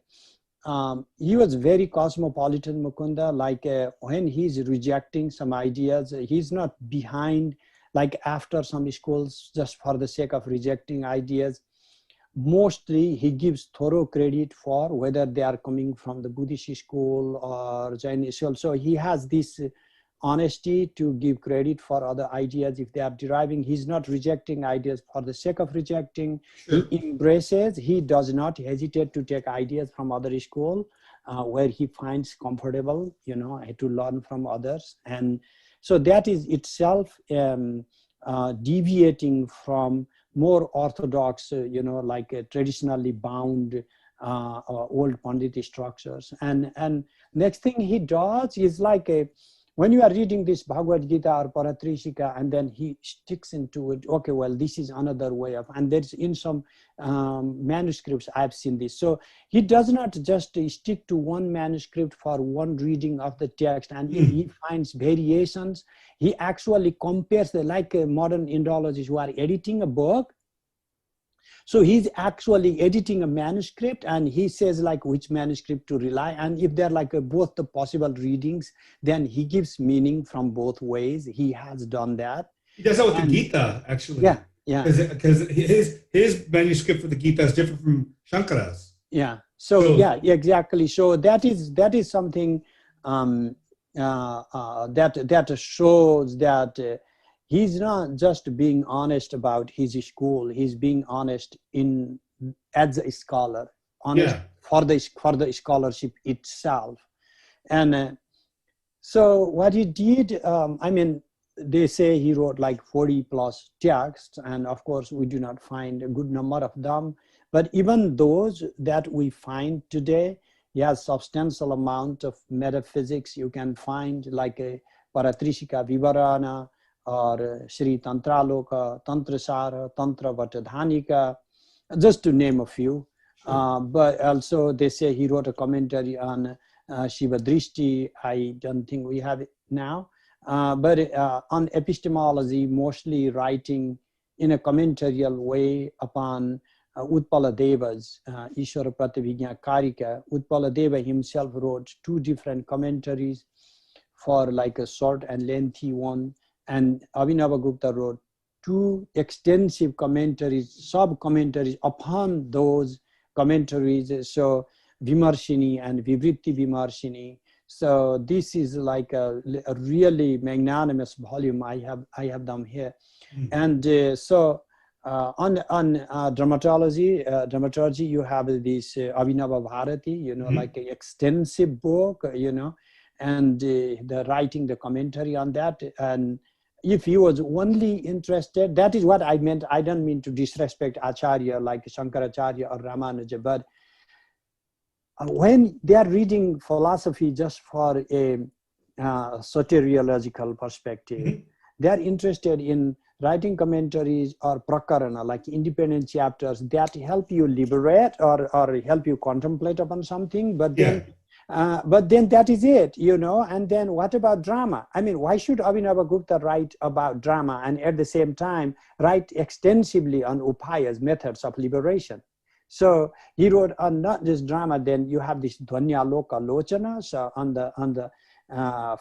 he was very cosmopolitan, Mukunda. Like when he's rejecting some ideas, he's not behind, like after some schools just for the sake of rejecting ideas. Mostly he gives thorough credit for whether they are coming from the Buddhist school or Jain school. So he has this honesty to give credit for other ideas if they are deriving. He's not rejecting ideas for the sake of rejecting. Sure. He embraces, he does not hesitate to take ideas from other school where he finds comfortable, you know, to learn from others. And so that is itself deviating from more orthodox, you know, like traditionally bound old Pandit structures. And next thing he does is like when you are reading this Bhagavad Gita or Paratrishika, and then he sticks into it, okay, well, this is another way of, and there's in some manuscripts, I've seen this. So he does not just stick to one manuscript for one reading of the text, and if he finds variations, he actually compares, like modern Indologists who are editing a book. So he's actually editing a manuscript, and he says like which manuscript to rely. And if they're like both the possible readings, then he gives meaning from both ways. He has done that. He does that with the Gita, actually. Yeah, yeah. Because his manuscript for the Gita is different from Shankara's. Yeah. So yeah, exactly. So that is something that shows that. He's not just being honest about his school. He's being honest as a scholar, honest for the scholarship itself. And so what he did, I mean, they say he wrote like 40 plus texts, and of course we do not find a good number of them. But even those that we find today, he has substantial amount of metaphysics. You can find like a Paratrishika Vivarana, or Sri Tantra Loka, Tantra Sara, Tantra Vatadhanika, just to name a few. Sure. But also they say he wrote a commentary on Shiva Drishti. I don't think we have it now. But on epistemology, mostly writing in a commentarial way upon Utpala Deva's Ishvara Prativijna Karika. Utpala Deva himself wrote 2 different commentaries for like a short and lengthy one. And Abhinavagupta wrote 2 extensive commentaries, sub-commentaries upon those commentaries. So Vimarshini and Vivritti Vimarshini. So this is like a really magnanimous volume I have them here. And so on dramaturgy, you have this Abhinava Bharati, you know, like an extensive book, you know, and the writing the commentary on that. And if he was only interested, that is what I meant. I don't mean to disrespect Acharya like Shankaracharya or Ramanuja, but when they are reading philosophy just for a soteriological perspective, they are interested in writing commentaries or prakarana, like independent chapters that help you liberate or help you contemplate upon something, but then that is it, you know. And then what about drama? I mean, why should Abhinavagupta write about drama and at the same time write extensively on upayas, methods of liberation? So he wrote on not just drama. Then you have this Dhvanya Loka Lochana, so on the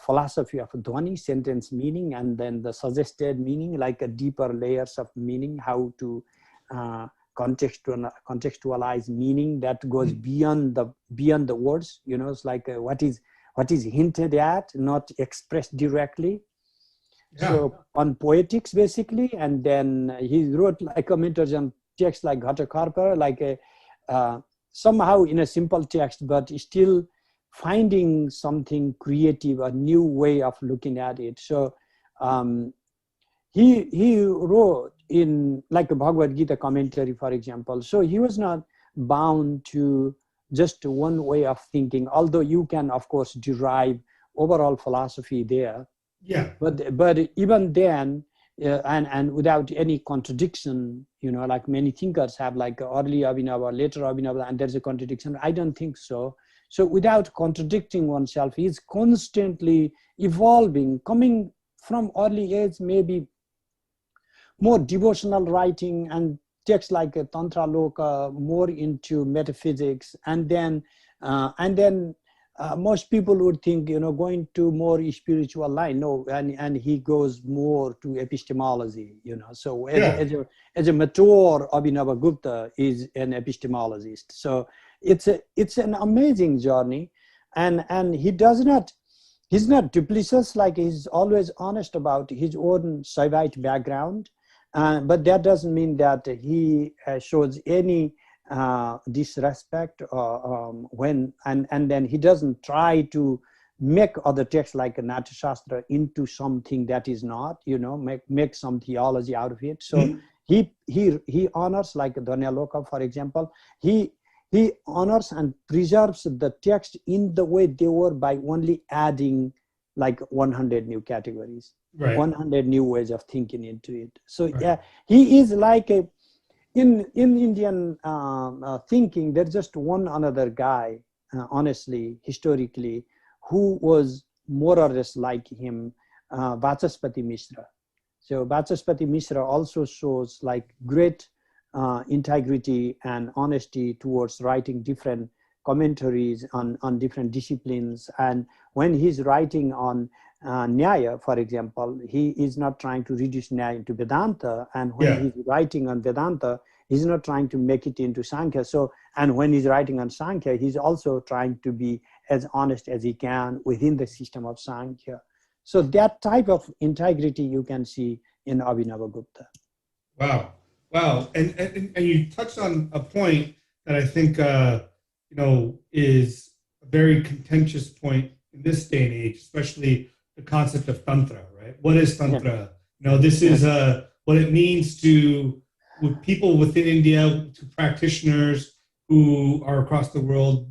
philosophy of Dhvani, sentence meaning, and then the suggested meaning, like a deeper layers of meaning, how to contextualize meaning that goes beyond the words, you know. It's like what is hinted at, not expressed directly. So on poetics basically. And then he wrote like commentaries on text like Ghatakarpa, like somehow in a simple text, but still finding something creative, a new way of looking at it. So he wrote in like a Bhagavad Gita commentary, for example. So he was not bound to just one way of thinking, although you can of course derive overall philosophy there. But even then, and without any contradiction, you know, like many thinkers have, like early Abhinava, later Abhinava, and there's a contradiction. I don't think so. So without contradicting oneself, he's constantly evolving, coming from early age, maybe more devotional writing and texts like Tantra Loka, more into metaphysics, and then And then most people would think, going to more spiritual line. No, and he goes more to epistemology, So as a mature Abhinavagupta is an epistemologist. So it's an amazing journey, and he's not duplicitous, like he's always honest about his own Saivite background, but that doesn't mean that he shows any disrespect and then he doesn't try to make other texts like a Natya Shastra into something that is not, make some theology out of it. So he honors, like Dhanyaloka, for example, he honors and preserves the text in the way they were by only adding like 100 new categories, 100 new ways of thinking into it. So he is like in Indian thinking, there's just one another guy, honestly, historically, who was more or less like him, Vachaspati Mishra. So Vachaspati Mishra also shows like great integrity and honesty towards writing different commentaries on different disciplines. And when he's writing on Nyaya, for example, he is not trying to reduce Nyaya into Vedanta. And when he's writing on Vedanta, he's not trying to make it into Sankhya. So, and when he's writing on Sankhya, he's also trying to be as honest as he can within the system of Sankhya. So that type of integrity you can see in Abhinavagupta. Wow. Wow. And you touched on a point that I think, is a very contentious point in this day and age, especially the concept of Tantra, right? What is Tantra? This is what it means to people within India, to practitioners who are across the world,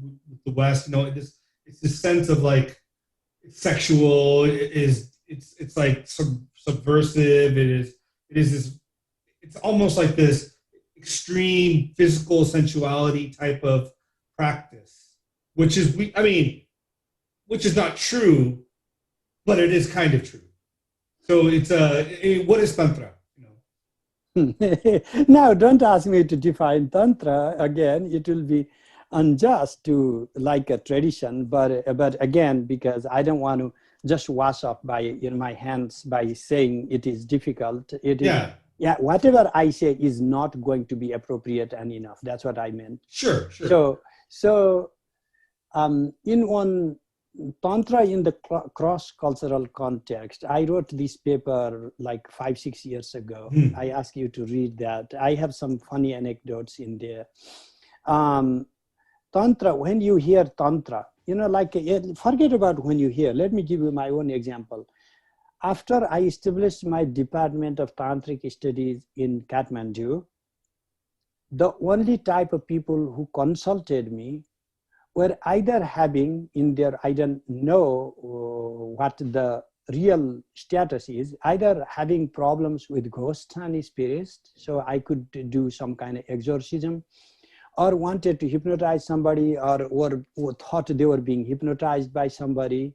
the West. It's this sense of like it's sexual. It's like subversive. It is this. It's almost like this extreme physical sensuality type of practice, which is not true, but it is kind of true. So it's what is Tantra? Now, don't ask me to define Tantra. Again, it will be unjust to like a tradition, but again, because I don't want to just wash off by my hands by saying it is difficult. It is. Yeah, whatever I say is not going to be appropriate and enough. That's what I meant. Sure. So in one Tantra in the cross-cultural context, I wrote this paper like 5-6 years ago. I ask you to read that. I have some funny anecdotes in there. Tantra, when you hear Tantra, forget about when you hear. Let me give you my own example. After I established my department of Tantric studies in Kathmandu, the only type of people who consulted me were either having in their, I don't know what the real status is, either having problems with ghosts and spirits, so I could do some kind of exorcism, or wanted to hypnotize somebody, or thought they were being hypnotized by somebody,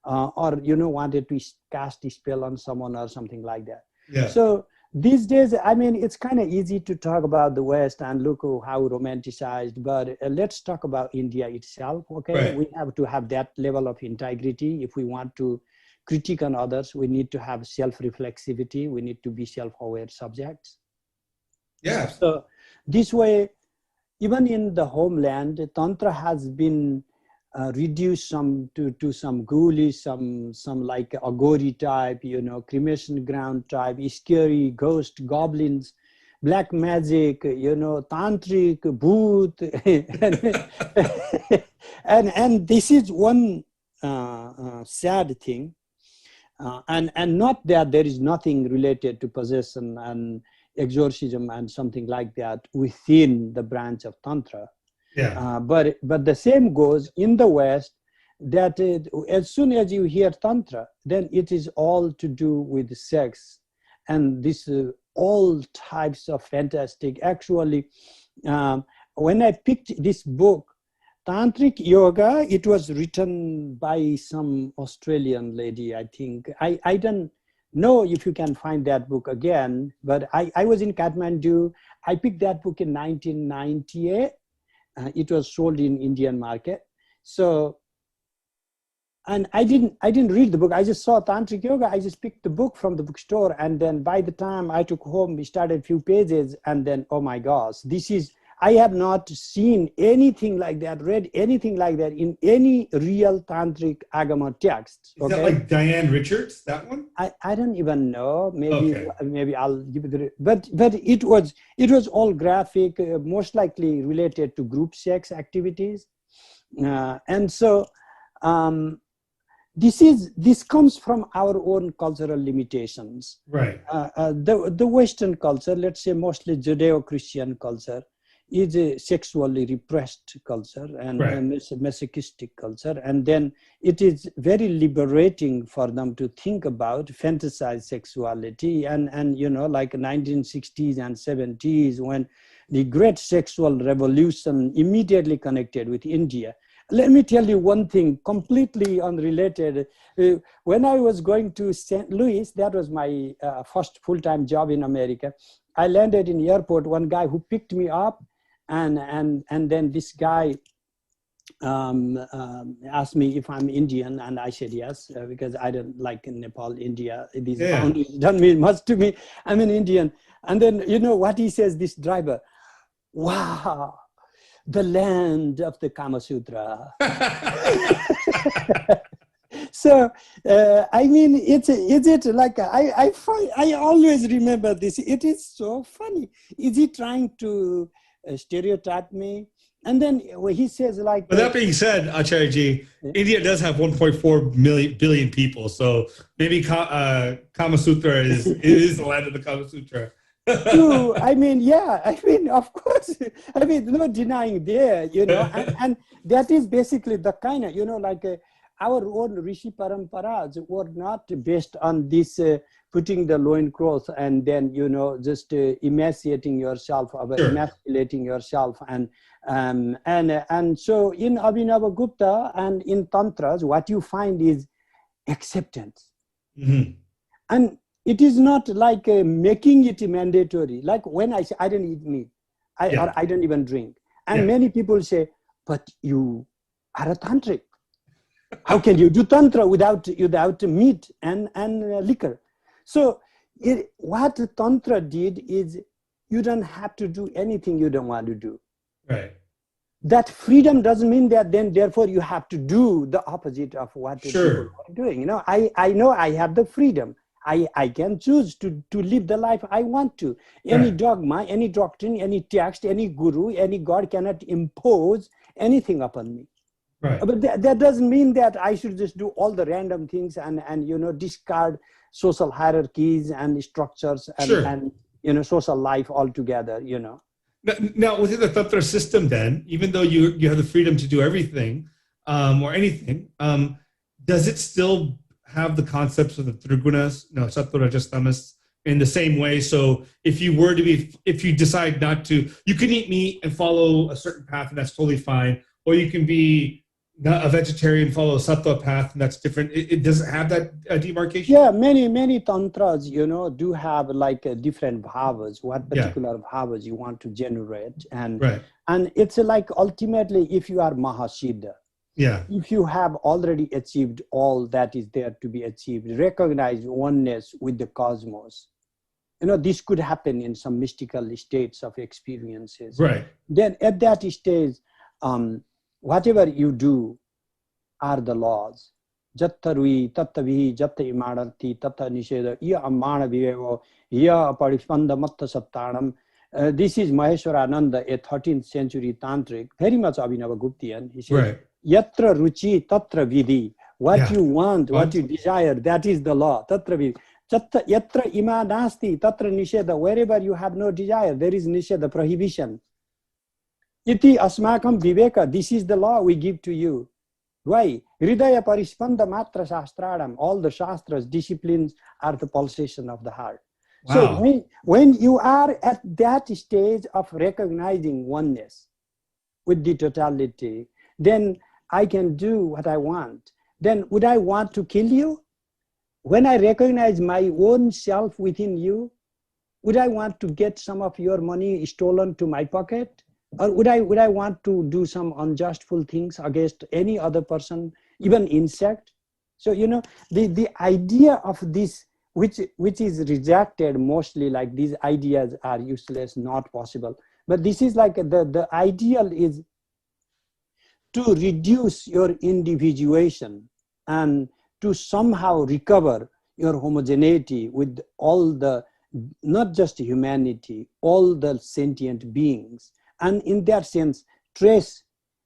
or wanted to cast a spell on someone or something like that. Yeah. So these days, it's kind of easy to talk about the West and look how romanticized, but let's talk about India itself, okay? Right. We have to have that level of integrity. If we want to critique on others, we need to have self-reflexivity. We need to be self-aware subjects. Yeah. So this way, even in the homeland, Tantra has been reduced to some ghoulish, some like Agori type, cremation ground type, scary ghost, goblins, black magic, tantric, bhoot, and this is one sad thing, and not that there is nothing related to possession and exorcism and something like that within the branch of Tantra. Yeah. But the same goes in the West, that as soon as you hear Tantra, then it is all to do with sex. And this all types of fantastic. Actually, when I picked this book, Tantric Yoga, it was written by some Australian lady, I think. I don't know if you can find that book again, but I was in Kathmandu. I picked that book in 1998. It was sold in Indian market. So, and I didn't read the book. I just saw Tantric Yoga. I just picked the book from the bookstore. And then by the time I took home, we started a few pages. And then, oh my gosh, I have not seen anything like that, read anything like that in any real Tantric Agama text. Is that like Diane Richards, that one? I don't even know. Maybe I'll give it the, but it was all graphic, most likely related to group sex activities. And so this comes from our own cultural limitations. Right. The Western culture, let's say mostly Judeo-Christian culture, is a sexually repressed culture and right. a masochistic culture. And then it is very liberating for them to think about fantasize sexuality. And like 1960s and 70s, when the great sexual revolution immediately connected with India. Let me tell you one thing completely unrelated. When I was going to St. Louis, that was my first full-time job in America. I landed in the airport, one guy who picked me up, and then this guy asked me if I'm Indian, and I said yes, because I don't like in Nepal, India. These boundaries don't mean much to me. I'm an Indian. And then, you know what he says, this driver, wow, the land of the Kama Sutra. So, I mean, is it like, I always remember this. It is so funny. Is he trying to stereotype me? And then he says like... But that being said, Acharya-ji, India does have 1.4 billion people. So maybe Kama Sutra is the land of the Kama Sutra. True. I mean, yeah, I mean, of course, I mean, no denying there, you know, and that is basically the kind of, you know, like our own Rishi Paramparas were not based on this putting the loincloth and then, you know, just emaciating yourself or emasculating yourself. And so in Abhinavagupta and in Tantras, what you find is acceptance. Mm-hmm. And it is not like making it mandatory. Like when I say, I don't eat meat, or I don't even drink. And many people say, but you are a tantric. How can you do tantra without meat and liquor? So what tantra did is you don't have to do anything you don't want to do. Right. That freedom doesn't mean that then therefore you have to do the opposite of what people are doing. You know I have the freedom. I can choose to live the life I want to. Any dogma, any doctrine, any text, any guru, any God cannot impose anything upon me. Right. But that doesn't mean that I should just do all the random things and you know, discard social hierarchies and structures and you know, social life altogether, you know. Now, within the Tantra system then, even though you have the freedom to do everything or anything, does it still have the concepts of the trigunas, sattva, rajas, tamas, in the same way? So if you decide not to, you can eat meat and follow a certain path, and that's totally fine. Or you can be not a vegetarian, follow a sattva path, and that's different. It doesn't have that demarcation. Yeah, many tantras, you know, do have like different bhavas, what particular bhavas you want to generate, and it's like ultimately if you are Mahasiddha. Yeah. If you have already achieved all that is there to be achieved, recognize oneness with the cosmos. You know, this could happen in some mystical states of experiences. Right. Then at that stage, whatever you do are the laws. Jattarui, tattavihi, jatta imadanti, tatta nisheda, iya ammana vivevo, iya aparispanda matta sattanam. This is Maheshwarananda, a 13th century tantric, very much Abhinavaguptian. He says, Yatra ruchi tatra vidhi. What you want, what you desire, that is the law. Tatra vidhi. Yatra ima nasti tatra nisheda. Wherever you have no desire, there is nisheda, prohibition. Iti asmakam viveka. This is the law we give to you. Why? Hridaya parispanda matra shastradam. All the shastras, disciplines are the pulsation of the heart. Wow. So when you are at that stage of recognizing oneness with the totality, then I can do what I want. Then would I want to kill you? When I recognize my own self within you, would I want to get some of your money stolen to my pocket? Or would I want to do some unjustful things against any other person, even insect? So, the idea of this, which is rejected mostly, like these ideas are useless, not possible. But this is like the ideal is to reduce your individuation and to somehow recover your homogeneity with all the, not just humanity, all the sentient beings. And in that sense, trace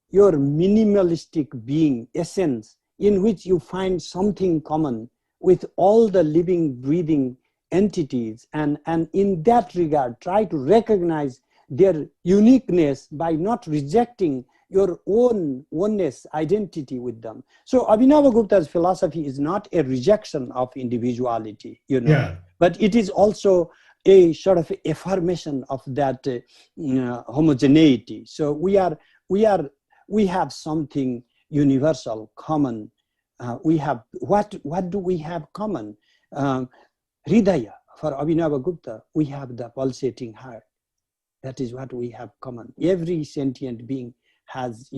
your minimalistic being essence, in which you find something common with all the living, breathing entities. And in that regard, try to recognize their uniqueness by not rejecting your own oneness identity with them. So Abhinavagupta's philosophy is not a rejection of individuality, Yeah. but it is also a sort of affirmation of that homogeneity. So we have something universal, common. We have, what do we have common? Hridaya, for Abhinavagupta, we have the pulsating heart. That is what we have common. Every sentient being has,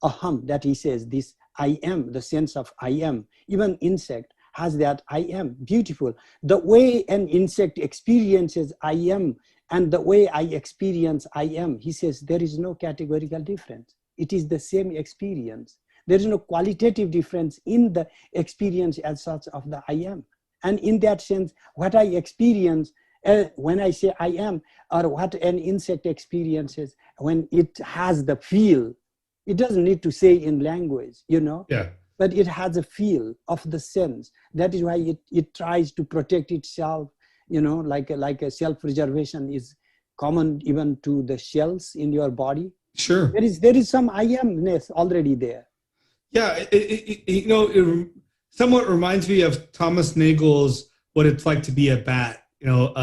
aham, that he says, this I am, the sense of I am. Even insect has that I am, beautiful. The way an insect experiences I am and the way I experience I am, he says there is no categorical difference. It is the same experience. There is no qualitative difference in the experience as such of the I am. And in that sense, what I experience when I say I am, or what an insect experiences when it has the feel, it doesn't need to say in language, Yeah. but it has a feel of the sense. That is why it tries to protect itself, like a self-preservation is common even to the shells in your body. Sure. There is some I amness already there. Yeah, it somewhat reminds me of Thomas Nagel's "What It's Like to Be a Bat."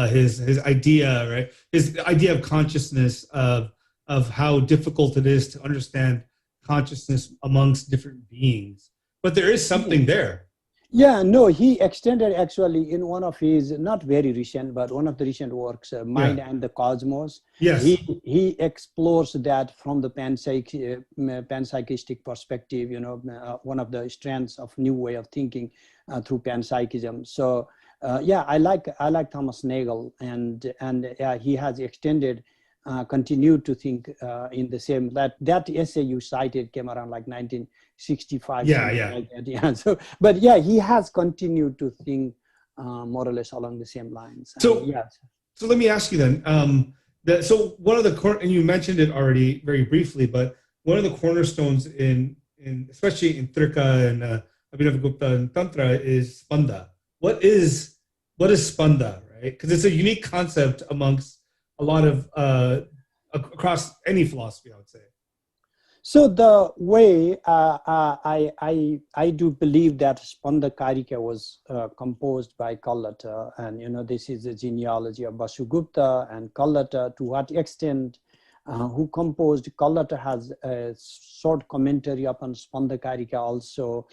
His idea, right? His idea of consciousness, of how difficult it is to understand consciousness amongst different beings. But there is something there. Yeah, no, he extended actually in one of his, not very recent, but one of the recent works, Mind and the Cosmos. Yes. He explores that from the panpsychistic perspective, one of the strands of new way of thinking through panpsychism. So I like Thomas Nagel, and he has extended, continued to think in the same, that essay you cited came around like 1965. Yeah. Like that. Yeah. So, but yeah, he has continued to think more or less along the same lines. So, yes. So let me ask you then. So one of the and you mentioned it already very briefly, but one of the cornerstones in especially in Trika and Abhinavagupta and Tantra is Spanda. What is Spanda, right? Because it's a unique concept amongst a lot of across any philosophy, I would say. So the way I do believe that Spanda Karika was composed by Kallata, and this is the genealogy of Vasugupta and Kallata. To what extent who composed Kallata has a short commentary upon Spanda Karika also.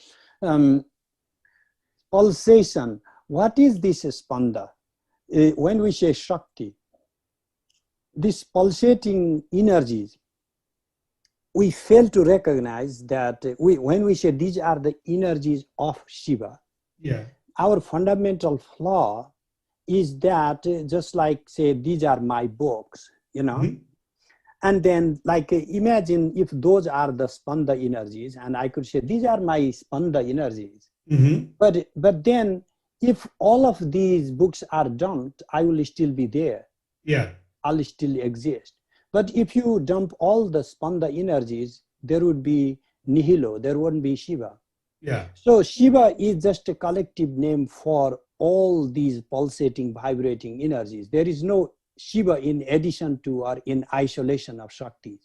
Pulsation. What is this Spanda? When we say Shakti, these pulsating energies, we fail to recognize that when we say these are the energies of Shiva, our fundamental flaw is that just like say these are my books, Mm-hmm. And then like imagine if those are the Spanda energies, and I could say these are my Spanda energies. Mm-hmm. But then if all of these books are dumped, I will still be there. Yeah. I'll still exist. But if you dump all the Spanda energies, there would be nihilo, there wouldn't be Shiva. Yeah. So Shiva is just a collective name for all these pulsating, vibrating energies. There is no Shiva in addition to or in isolation of Shaktis.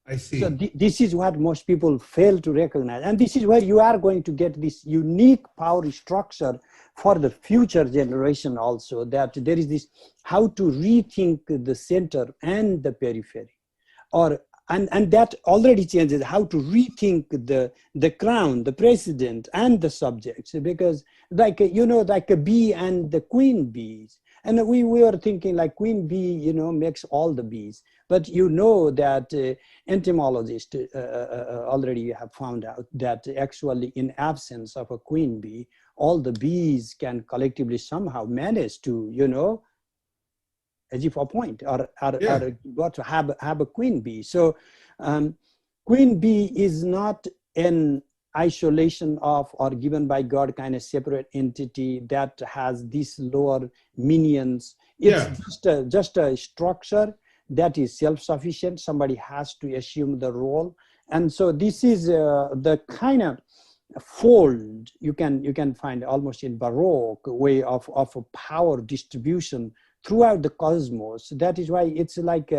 I see. So this is what most people fail to recognize. And this is where you are going to get this unique power structure for the future generation also, that there is this how to rethink the center and the periphery. And that already changes how to rethink the crown, the president, and the subjects. Because like a bee and the queen bees. And we were thinking like queen bee, makes all the bees. But you know that entomologists already have found out that actually in absence of a queen bee, all the bees can collectively somehow manage to, you know, as if appoint or got to have a queen bee. So queen bee is not an isolation of or given by God kind of separate entity that has these lower minions. It's just a structure that is self-sufficient. Somebody has to assume the role. And so this is the kind of fold you can find almost in Baroque way of a power distribution throughout the cosmos. That is why it's like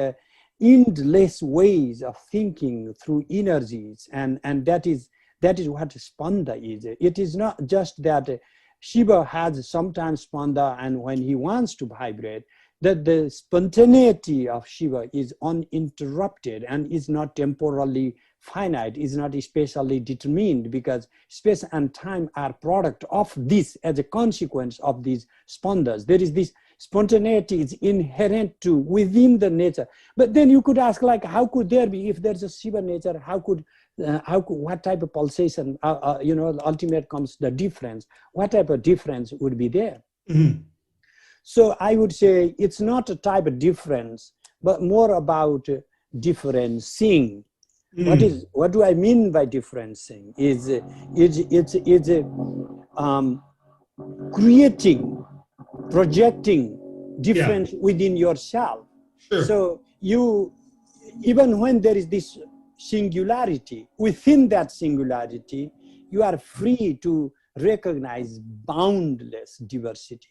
endless ways of thinking through energies, and that is what Spanda is. It is not just that Shiva has sometimes Spanda, and when he wants to vibrate, that the spontaneity of Shiva is uninterrupted and is not temporally finite, is not spatially determined, because space and time are product of this as a consequence of these spandas. There is this spontaneity is inherent to within the nature. But then you could ask, like, how could there be, if there's a Shiva nature, what type of pulsation, you know, ultimate comes the difference. What type of difference would be there? Mm-hmm. So I would say it's not a type of difference, but more about differencing. What do I mean by differencing? It's creating, projecting difference within yourself. Sure. So you, even when there is this singularity, within that singularity, you are free to recognize boundless diversity.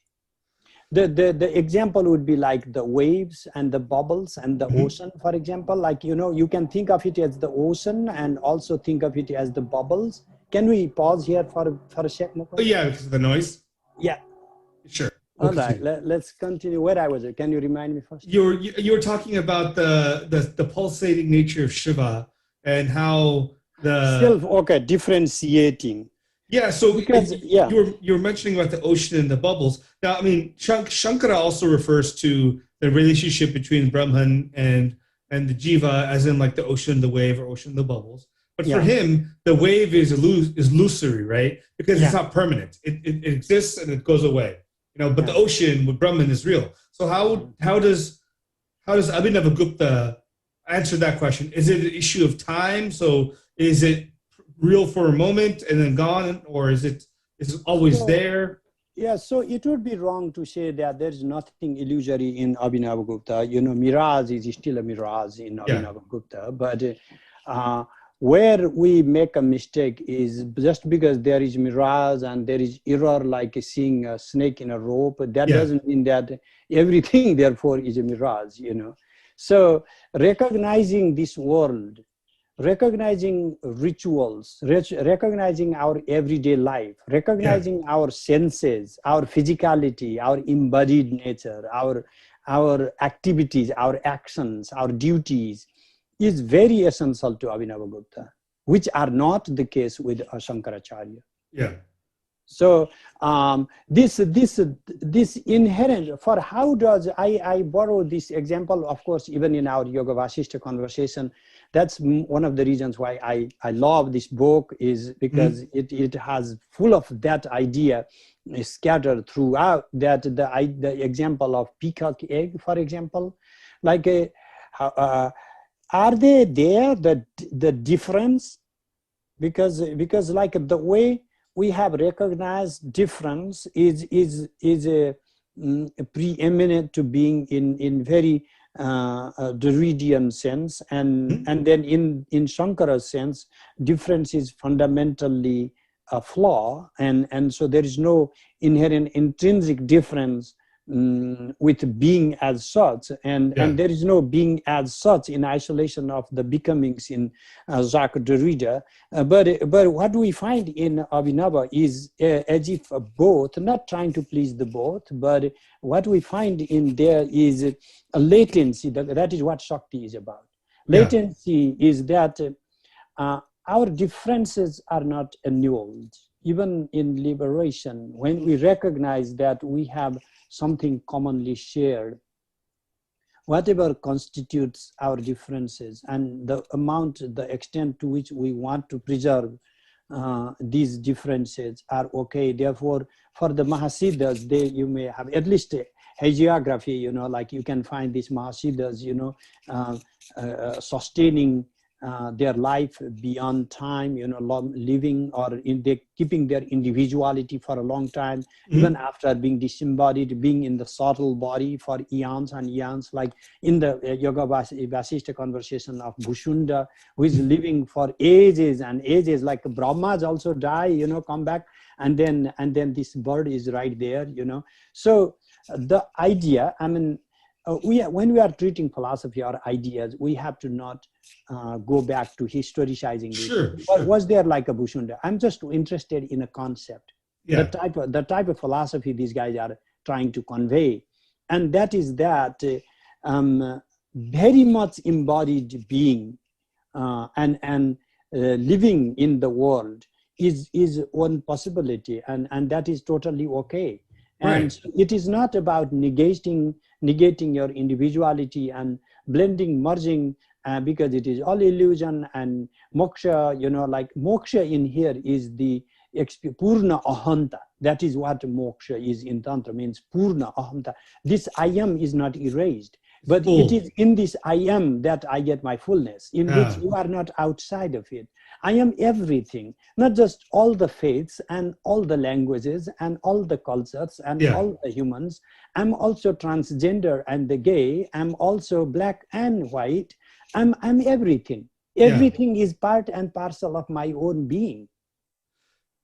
The example would be like the waves and the bubbles and the ocean, for example. Like, you know, you can think of it as the ocean and also think of it as the bubbles. Can we pause here for a second? Oh, yeah, because of the noise. Yeah. Sure. All right. Let's continue. Where I was. Can you remind me first? You were talking about the pulsating nature of Shiva and how the differentiating. Yeah, so because you were mentioning about the ocean and the bubbles. Now, I mean, Shankara also refers to the relationship between Brahman and the Jiva, as in like the ocean, the wave, or ocean, the bubbles. But for him, the wave is illusory, right? Because it's not permanent. It exists and it goes away. You know, but the ocean with Brahman is real. So how does Abhinavagupta answer that question? Is it an issue of time? So is it real for a moment and then gone, or is it always there? Yeah, so it would be wrong to say that there is nothing illusory in Abhinavagupta. You know, mirage is still a mirage in Abhinavagupta, but where we make a mistake is just because there is mirage and there is error, like seeing a snake in a rope, that doesn't mean that everything therefore is a mirage, you know. So recognizing this world, recognizing rituals, recognizing our everyday life, recognizing our senses, our physicality, our embodied nature, our activities, our actions, our duties, is very essential to Abhinavagupta, which are not the case with Shankaracharya. Yeah. So this inherent, for how does, I borrow this example, of course, even in our Yoga Vasishta conversation. That's one of the reasons why I love this book, is because it has full of that idea scattered throughout, that the example of peacock egg, for example, like are they there, the difference? Because like the way we have recognized difference is preeminent to being in very Derridian sense, and then in Shankara's sense, difference is fundamentally a flaw, and so there is no inherent intrinsic difference with being as such, and there is no being as such in isolation of the becomings in Jacques Derrida. But what we find in Abhinava is as if both, not trying to please the both, but what we find in there is a latency. That is what Shakti is about. Latency is that our differences are not annulled. Even in liberation, when we recognize that we have something commonly shared, whatever constitutes our differences and the extent to which we want to preserve these differences are okay. Therefore, for the Mahasiddhas, you may have at least a hagiography, you know, like you can find these Mahasiddhas, you know, sustaining their life beyond time, you know, living or keeping their individuality for a long time, even after being disembodied, being in the subtle body for eons and eons, like in the Yoga Vasishta conversation of Bhushunda, who is living for ages and ages, like Brahmas also die, you know, come back, and then this bird is right there, you know. So the idea, I mean, when we are treating philosophy or ideas, we have to not go back to historicizing this. Sure. Was there like a Bhushunda? I'm just interested in a concept, the type of philosophy these guys are trying to convey, and that is that very much embodied being and living in the world is one possibility, and that is totally okay. And right. It is not about negating your individuality and blending, merging, because it is all illusion. And moksha, you know, like moksha in here is the purna ahanta. That is what moksha is in Tantra, means purna ahanta. This I am is not erased, but it is in this I am that I get my fullness, in which you are not outside of it. I am everything, not just all the faiths and all the languages and all the cultures and all the humans. I'm also transgender and the gay. I'm also black and white. I'm everything. Everything is part and parcel of my own being.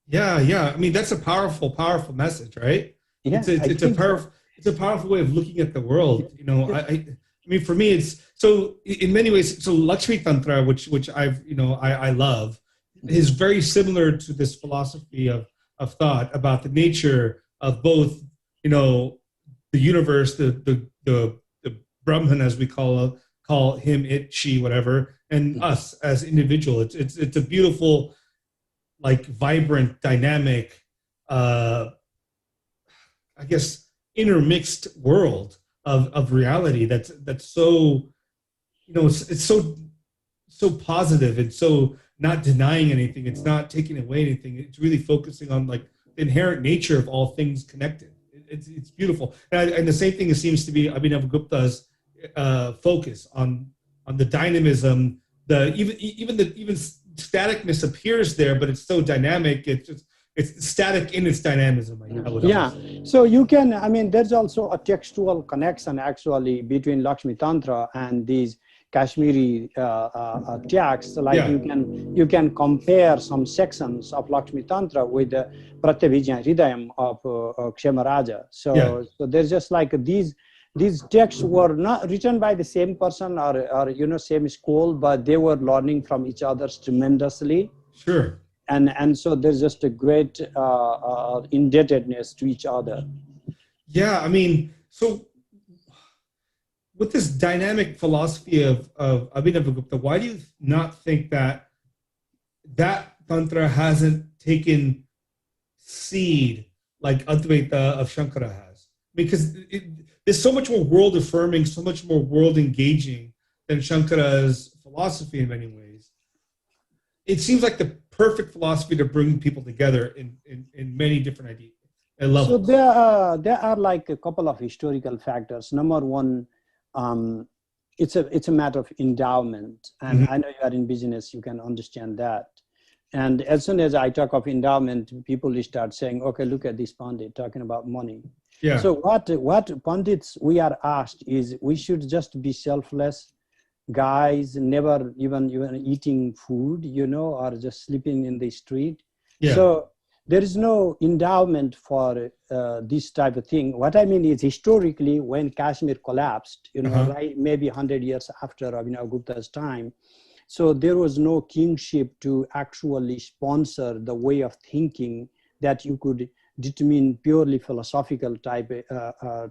Yeah. I mean, that's a powerful message, right? Yeah, it's a powerful way of looking at the world. You know, I mean, for me, it's so in many ways. So Lakshmi Tantra, which I love, is very similar to this philosophy of thought about the nature of both, you know, the universe, the Brahman, as we call him, it, she, whatever, and us as individual. It's a beautiful, like, vibrant, dynamic, I guess, intermixed world of reality that's so, you know, it's so positive and so not denying anything. It's not taking away anything. It's really focusing on, like, the inherent nature of all things connected. It's beautiful. And the same thing seems to be Abhinavagupta's focus on the dynamism. Even staticness appears there, but it's so dynamic. It's static in its dynamism. So you can, I mean, there's also a textual connection actually between Lakshmi Tantra and these Kashmiri texts. Like you can compare some sections of Lakshmi Tantra with the Pratyabhijna Hridayam of Kshemaraja. So there's just like these texts were not written by the same person or you know, same school, but they were learning from each other tremendously. Sure. And so there's just a great indebtedness to each other. Yeah, I mean, so with this dynamic philosophy of Abhinavagupta, why do you not think that Tantra hasn't taken seed like Advaita of Shankara has? Because there's so much more world affirming, so much more world engaging than Shankara's philosophy in many ways. It seems like the perfect philosophy to bring people together in many different ideas and levels. So there are like a couple of historical factors. Number one, it's a matter of endowment, and I know you are in business, you can understand that. And as soon as I talk of endowment, people start saying, okay, look at this Pandit talking about money. Yeah. So what Pandits we are asked is, we should just be selfless guys, never even eating food, you know, or just sleeping in the street. Yeah. So there is no endowment for this type of thing. What I mean is, historically, when Kashmir collapsed, you know, right, maybe 100 years after Abhinavagupta's time, so there was no kingship to actually sponsor the way of thinking that you could determine purely philosophical type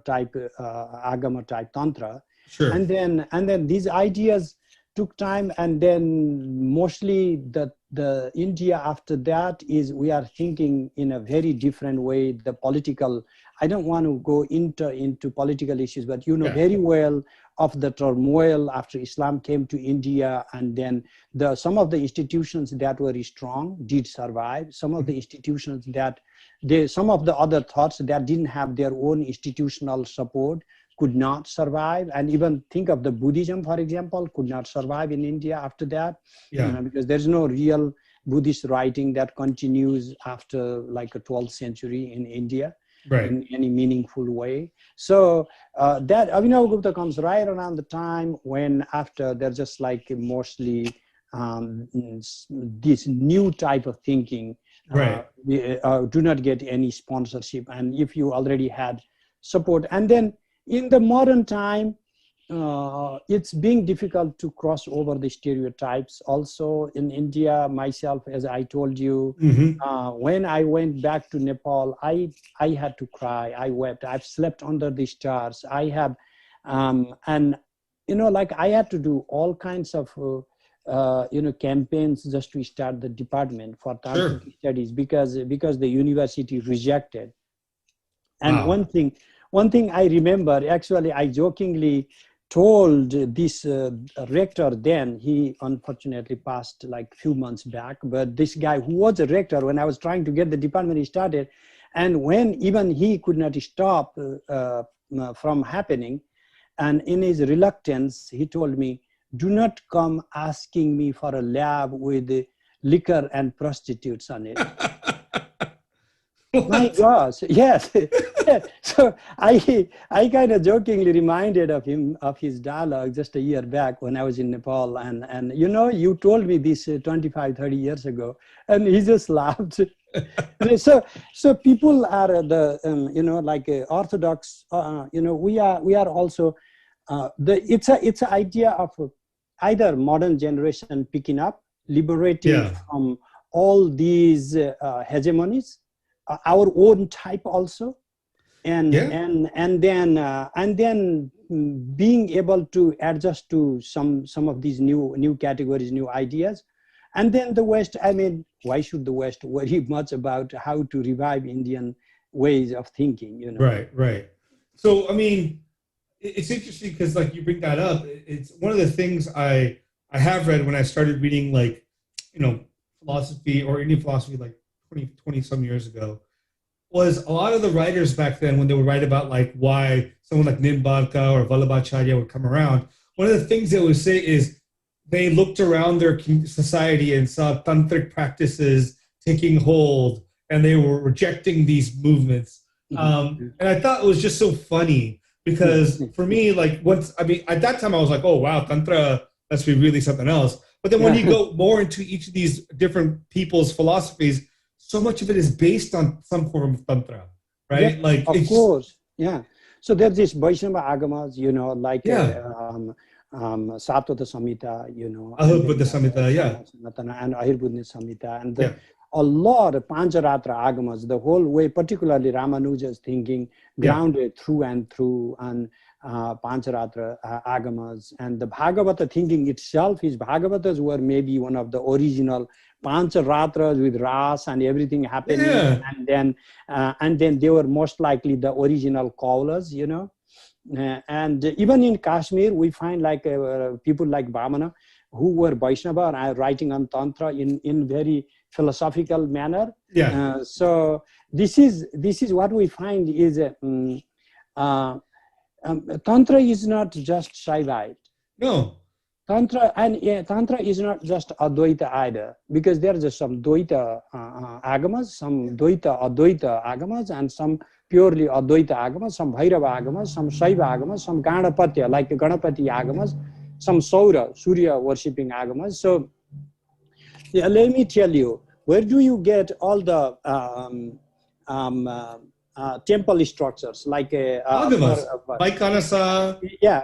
agama type tantra. Sure. And then these ideas took time, and then mostly the India after that is, we are thinking in a very different way. The political I don't want to go into political issues, but you know Yeah. very well of the turmoil after Islam came to India, and then some of the institutions that were strong did survive. Some of the institutions that some of the other thoughts that didn't have their own institutional support could not survive. And even think of the Buddhism, for example, could not survive in India after that, because there's no real Buddhist writing that continues after like a 12th century in India. Right. In any meaningful way. So that Abhinavagupta comes right around the time when after they're just like mostly this new type of thinking Right. do not get any sponsorship. And if you already had support, and then in the modern time, it's being difficult to cross over the stereotypes. Also in India, myself, as I told you, when I went back to Nepal, I had to cry. I wept. I've slept under the stars. I have, and like I had to do all kinds of campaigns just to start the department for tantric studies because the university rejected. And one thing I remember, actually, I jokingly told this rector then, he unfortunately passed like a few months back, but this guy who was a rector when I was trying to get the department started, and when even he could not stop from happening, and in his reluctance, he told me, do not come asking me for a lab with liquor and prostitutes on it. My gosh, yes. So I kind of jokingly reminded of him of his dialogue just a year back when I was in Nepal, and you told me this 25, 30 years ago, and he just laughed. So people are like Orthodox. We are also it's an idea of either modern generation picking up, liberating from all these hegemonies. Our own type also, and then being able to adjust to some of these new categories, new ideas, and then the West. I mean, why should the West worry much about how to revive Indian ways of thinking? Right. So I mean, it's interesting because like you bring that up. It's one of the things I have read when I started reading like philosophy or Indian philosophy like 20 some years ago, was a lot of the writers back then when they would write about like why someone like Nimbarka or Vallabhacharya would come around, one of the things they would say is they looked around their society and saw tantric practices taking hold and they were rejecting these movements. And I thought it was just so funny because for me, like at that time I was like, oh wow, Tantra must be really something else. But then when you go more into each of these different people's philosophies, so much of it is based on some form of Tantra, right? Yeah, like of course, So there's this Vaishnava agamas, like Sattvata Samhita, Ahirbuddha Samhita, and Ahirbuddha Samhita, and a lot of Pancharatra agamas, the whole way, particularly Ramanuja's thinking, grounded through and through, and Pancharatra agamas, and the Bhagavata thinking itself, his Bhagavatas were maybe one of the original Pancharatras with ras and everything happening, and then they were most likely the original Kaulas, and even in Kashmir we find like people like Vamana who were Vaishnava writing on Tantra in very philosophical manner. So this is what we find is Tantra is not just Shaivite. No. Tantra is not just Advaita either, because there are some Dvaita agamas, some Dvaita Advaita agamas, and some purely Advaita agamas, some Bhairava agamas, some Shaiva agamas, some Ganapatya, like Ganapati agamas, some Saura, Surya worshipping agamas. So let me tell you, where do you get all the temple structures like agamas, Vaikanasa.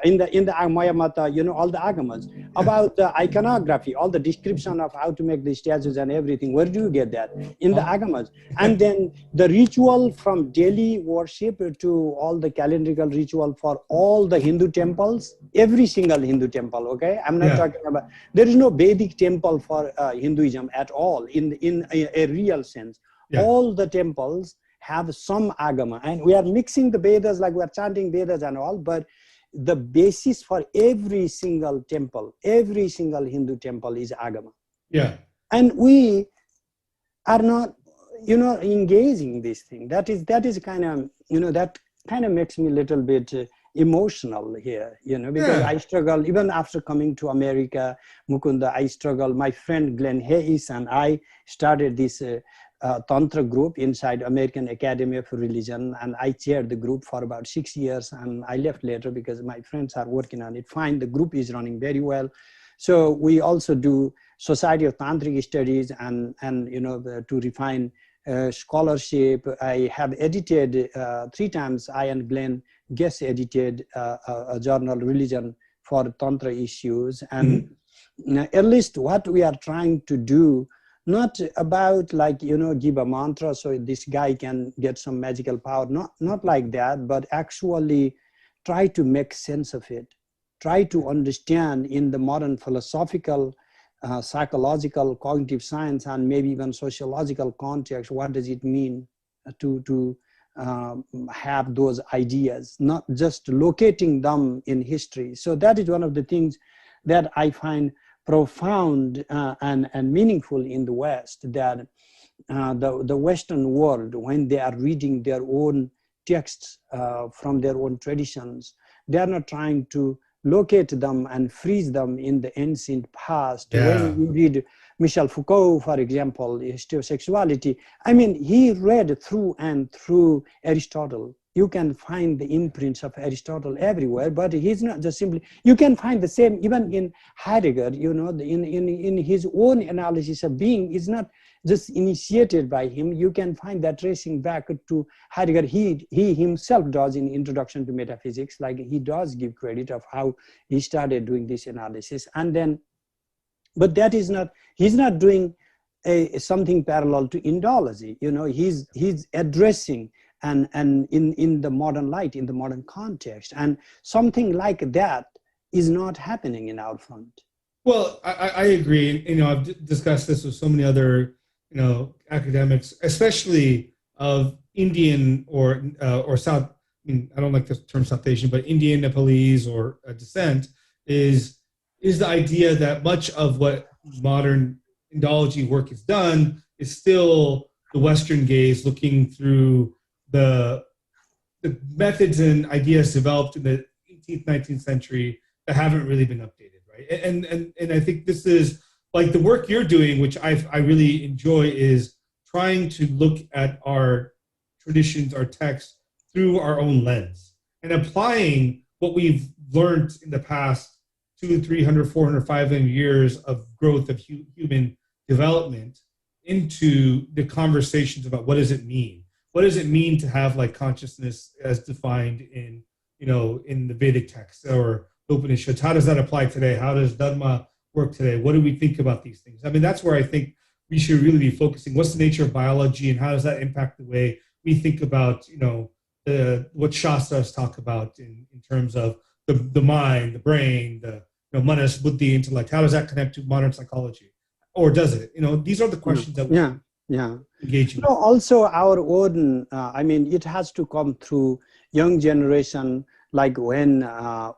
In the Maya Mata, all the agamas about the iconography, all the description of how to make the statues and everything. Where do you get that? In the agamas. And then the ritual from daily worship to all the calendrical ritual for all the Hindu temples, every single Hindu temple. Okay, I'm not talking about. There is no Vedic temple for Hinduism at all in a real sense. All the temples have some agama, and we are mixing the Vedas, like we are chanting Vedas and all, but the basis for every single temple, every single Hindu temple is agama. Yeah. And we are not, engaging this thing. That is kind of, that kind of makes me a little bit emotional here, because I struggle, even after coming to America, Mukunda, I struggle. My friend Glenn Hayes and I started this Tantra group inside American Academy of Religion, and I chaired the group for about 6 years, and I left later because my friends are working on it fine. The group is running very well. So we also do Society of Tantric Studies and to refine scholarship. I have edited 3 times, I and Glenn guest edited a journal, Religion for Tantra Issues. And at least what we are trying to do, not about like, give a mantra so this guy can get some magical power, not like that, but actually try to make sense of it. Try to understand in the modern philosophical, psychological, cognitive science, and maybe even sociological context, what does it mean to have those ideas, not just locating them in history. So that is one of the things that I find profound and meaningful in the West, that the Western world, when they are reading their own texts from their own traditions, they are not trying to locate them and freeze them in the ancient past. When you read Michel Foucault, for example, History of Sexuality, I mean, he read through and through Aristotle. You can find the imprints of Aristotle everywhere, but he's not just simply, you can find the same even in Heidegger, in his own analysis of being is not just initiated by him. You can find that tracing back to Heidegger. He himself does in Introduction to Metaphysics, like he does give credit of how he started doing this analysis. And then, but that is not, he's not doing something parallel to Indology. He's addressing and in the modern light, in the modern context. And something like that is not happening in our front. Well, I agree. I've discussed this with so many other, academics, especially of Indian or South, I don't like the term South Asian, but Indian, Nepalese, or descent, is the idea that much of what modern Indology work has done is still the Western gaze looking through the methods and ideas developed in the 18th, 19th century that haven't really been updated, right? And I think this is like the work you're doing, which I really enjoy, is trying to look at our traditions, our texts through our own lens and applying what we've learned in the past 200, 300, 400, 500 years of growth of human development into the conversations about what does it mean? What does it mean to have like consciousness as defined in the Vedic texts or Upanishads? How does that apply today? How does Dharma work today? What do we think about these things? I mean, that's where I think we should really be focusing. What's the nature of biology and how does that impact the way we think about, what Shastras talk about in terms of the mind, the brain, the manas, buddhi, intellect? How does that connect to modern psychology? Or does it? These are the questions that we engage in. Also our own, it has to come through young generation, like when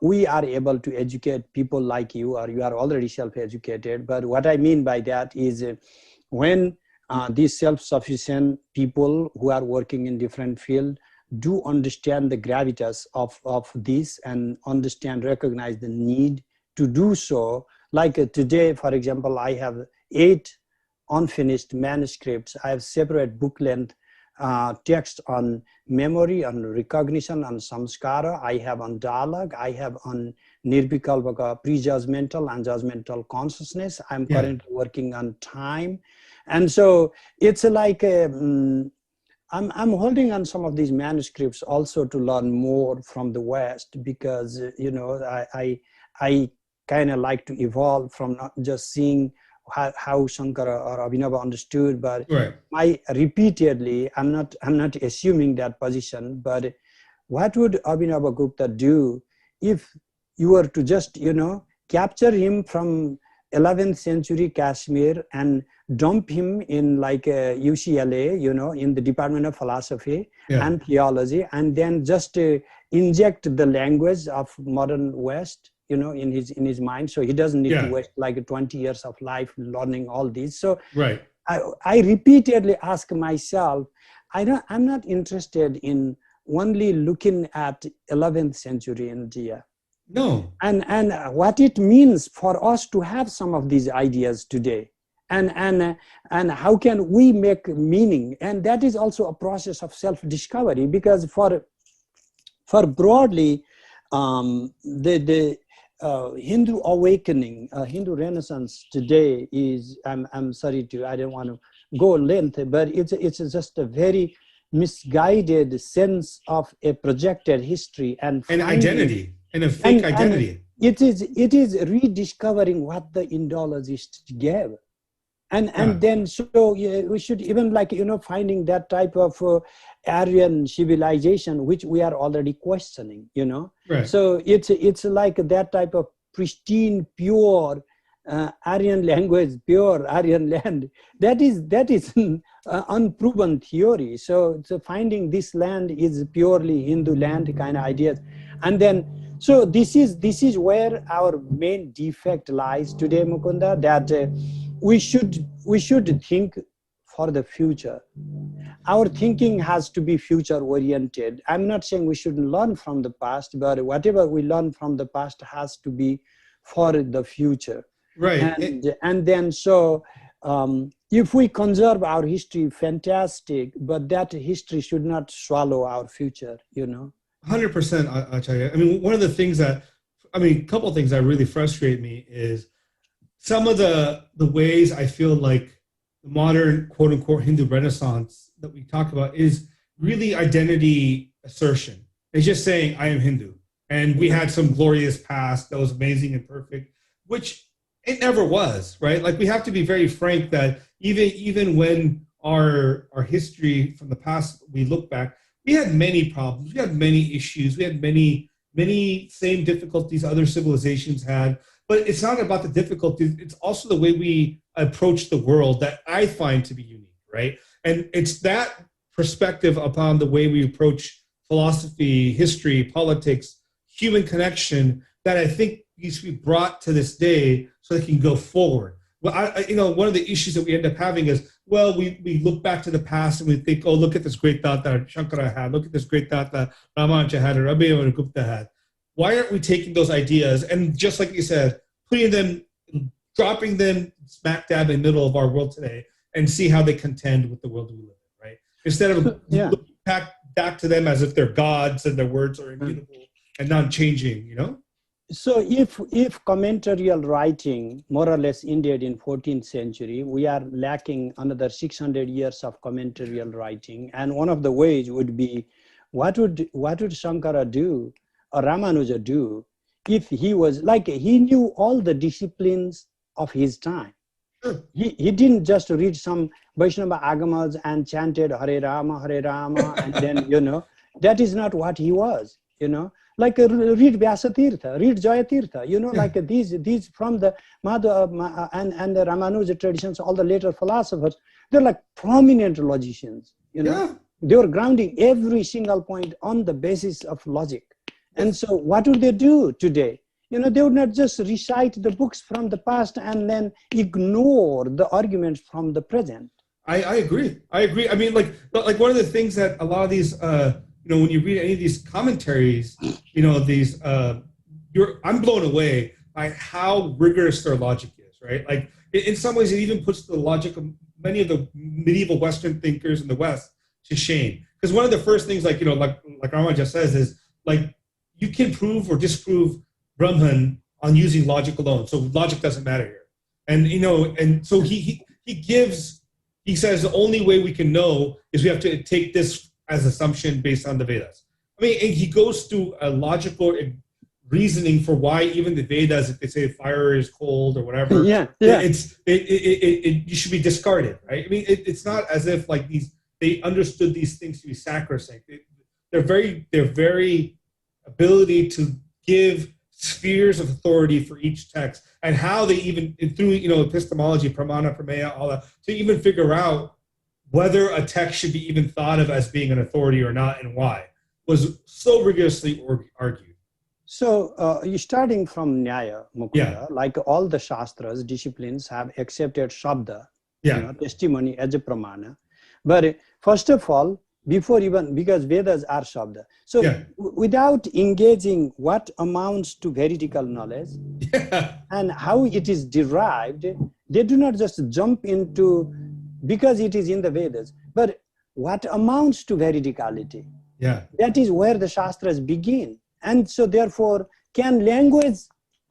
we are able to educate people like you, or you are already self-educated. But what I mean by that is when these self-sufficient people who are working in different fields do understand the gravitas of this and recognize the need to do so. Like today, for example, I have 8 unfinished manuscripts. I have separate book length text on memory, on recognition, on samskara. I have on dialogue. I have on nirvikalpaka, prejudgmental and judgmental consciousness. I'm currently working on time. And so it's like I'm holding on some of these manuscripts also to learn more from the West, because I kind of like to evolve from not just seeing how Shankara or Abhinava understood, but repeatedly, I'm not assuming that position, but what would Abhinavagupta do if you were to just, capture him from 11th century Kashmir and dump him in like UCLA, in the Department of Philosophy and Theology, and then just inject the language of modern West, in his mind. So he doesn't need to waste like 20 years of life learning all these. So I repeatedly ask myself, I'm not interested in only looking at 11th century India. No. And what it means for us to have some of these ideas today. And how can we make meaning? And that is also a process of self-discovery, because for broadly, the Hindu awakening, Hindu Renaissance today is, I'm sorry I don't want to go length, but it's just a very misguided sense of a projected history and identity and a fake identity. And it is rediscovering what the Indologists gave. And then so we should even finding that type of Aryan civilization which we are already questioning, So it's like that type of pristine, pure Aryan language, pure Aryan land. That is an unproven theory. So finding this land is purely Hindu land kind of ideas, and then so this is where our main defect lies today, Mukunda. That we should think for the future. Our thinking has to be future oriented. I'm not saying we shouldn't learn from the past, but whatever we learn from the past has to be for the future. Right. And then so if we conserve our history, fantastic, but that history should not swallow our future, 100%, Acharya. I mean, one of the things a couple of things that really frustrate me is some of the ways I feel like the modern quote unquote Hindu Renaissance that we talk about is really identity assertion. It's just saying, I am Hindu. And we had some glorious past that was amazing and perfect, which it never was, right? Like, we have to be very frank that even when our history from the past, we look back, we had many problems, we had many issues, we had many same difficulties other civilizations had. But it's not about the difficulties, it's also the way we approach the world that I find to be unique, right? And it's that perspective upon the way we approach philosophy, history, politics, human connection that I think needs to be brought to this day so they can go forward. Well, one of the issues that we end up having is, well, we look back to the past and we think, oh, look at this great thought that Shankara had, look at this great thought that Ramanuja had or Abhinavagupta had. Why aren't we taking those ideas and, just like you said, dropping them smack dab in the middle of our world today and see how they contend with the world we live in, right? Instead of looking back to them as if they're gods and their words are immutable and non-changing, So if commentarial writing more or less ended in 14th century, we are lacking another 600 years of commentarial writing. And one of the ways would be, what would Shankara do or Ramanuja do if he was like, he knew all the disciplines of his time. He didn't just read some Vaishnava Agamas and chanted Hare Rama, and then, that is not what he was, Like read Vyasatirtha, read Jayatirtha, like these from the Madhva and the Ramanuja traditions, all the later philosophers, they're like prominent logicians, They were grounding every single point on the basis of logic. And so what would they do today? They would not just recite the books from the past and then ignore the arguments from the present. I agree. I mean, like one of the things that a lot of these, when you read any of these commentaries, I'm blown away by how rigorous their logic is, right? Like, in some ways, it even puts the logic of many of the medieval Western thinkers in the West to shame. Because one of the first things, like Rama just says, is like, you can prove or disprove Brahman on using logic alone. So logic doesn't matter here. And, and so he says the only way we can know is we have to take this as assumption based on the Vedas. I mean, and he goes through a logical reasoning for why even the Vedas, if they say fire is cold or whatever, you should be discarded, right? I mean, it's not as if like they understood these things to be sacrosanct. They're very ability to give spheres of authority for each text, and how they even through epistemology, pramana, prameya, all that, to even figure out whether a text should be even thought of as being an authority or not, and why, was so rigorously argued. So you're starting from Nyaya, Mukunda, Yeah. like all the Shastras, disciplines have accepted Shabda, Yeah. testimony as a pramana. But first of all, before even, because Vedas are Shabda. So Yeah. without engaging what amounts to veridical knowledge and how it is derived, they do not just jump into, because it is in the Vedas, but what amounts to veridicality. Yeah. That is where the Shastras begin. And so therefore, can language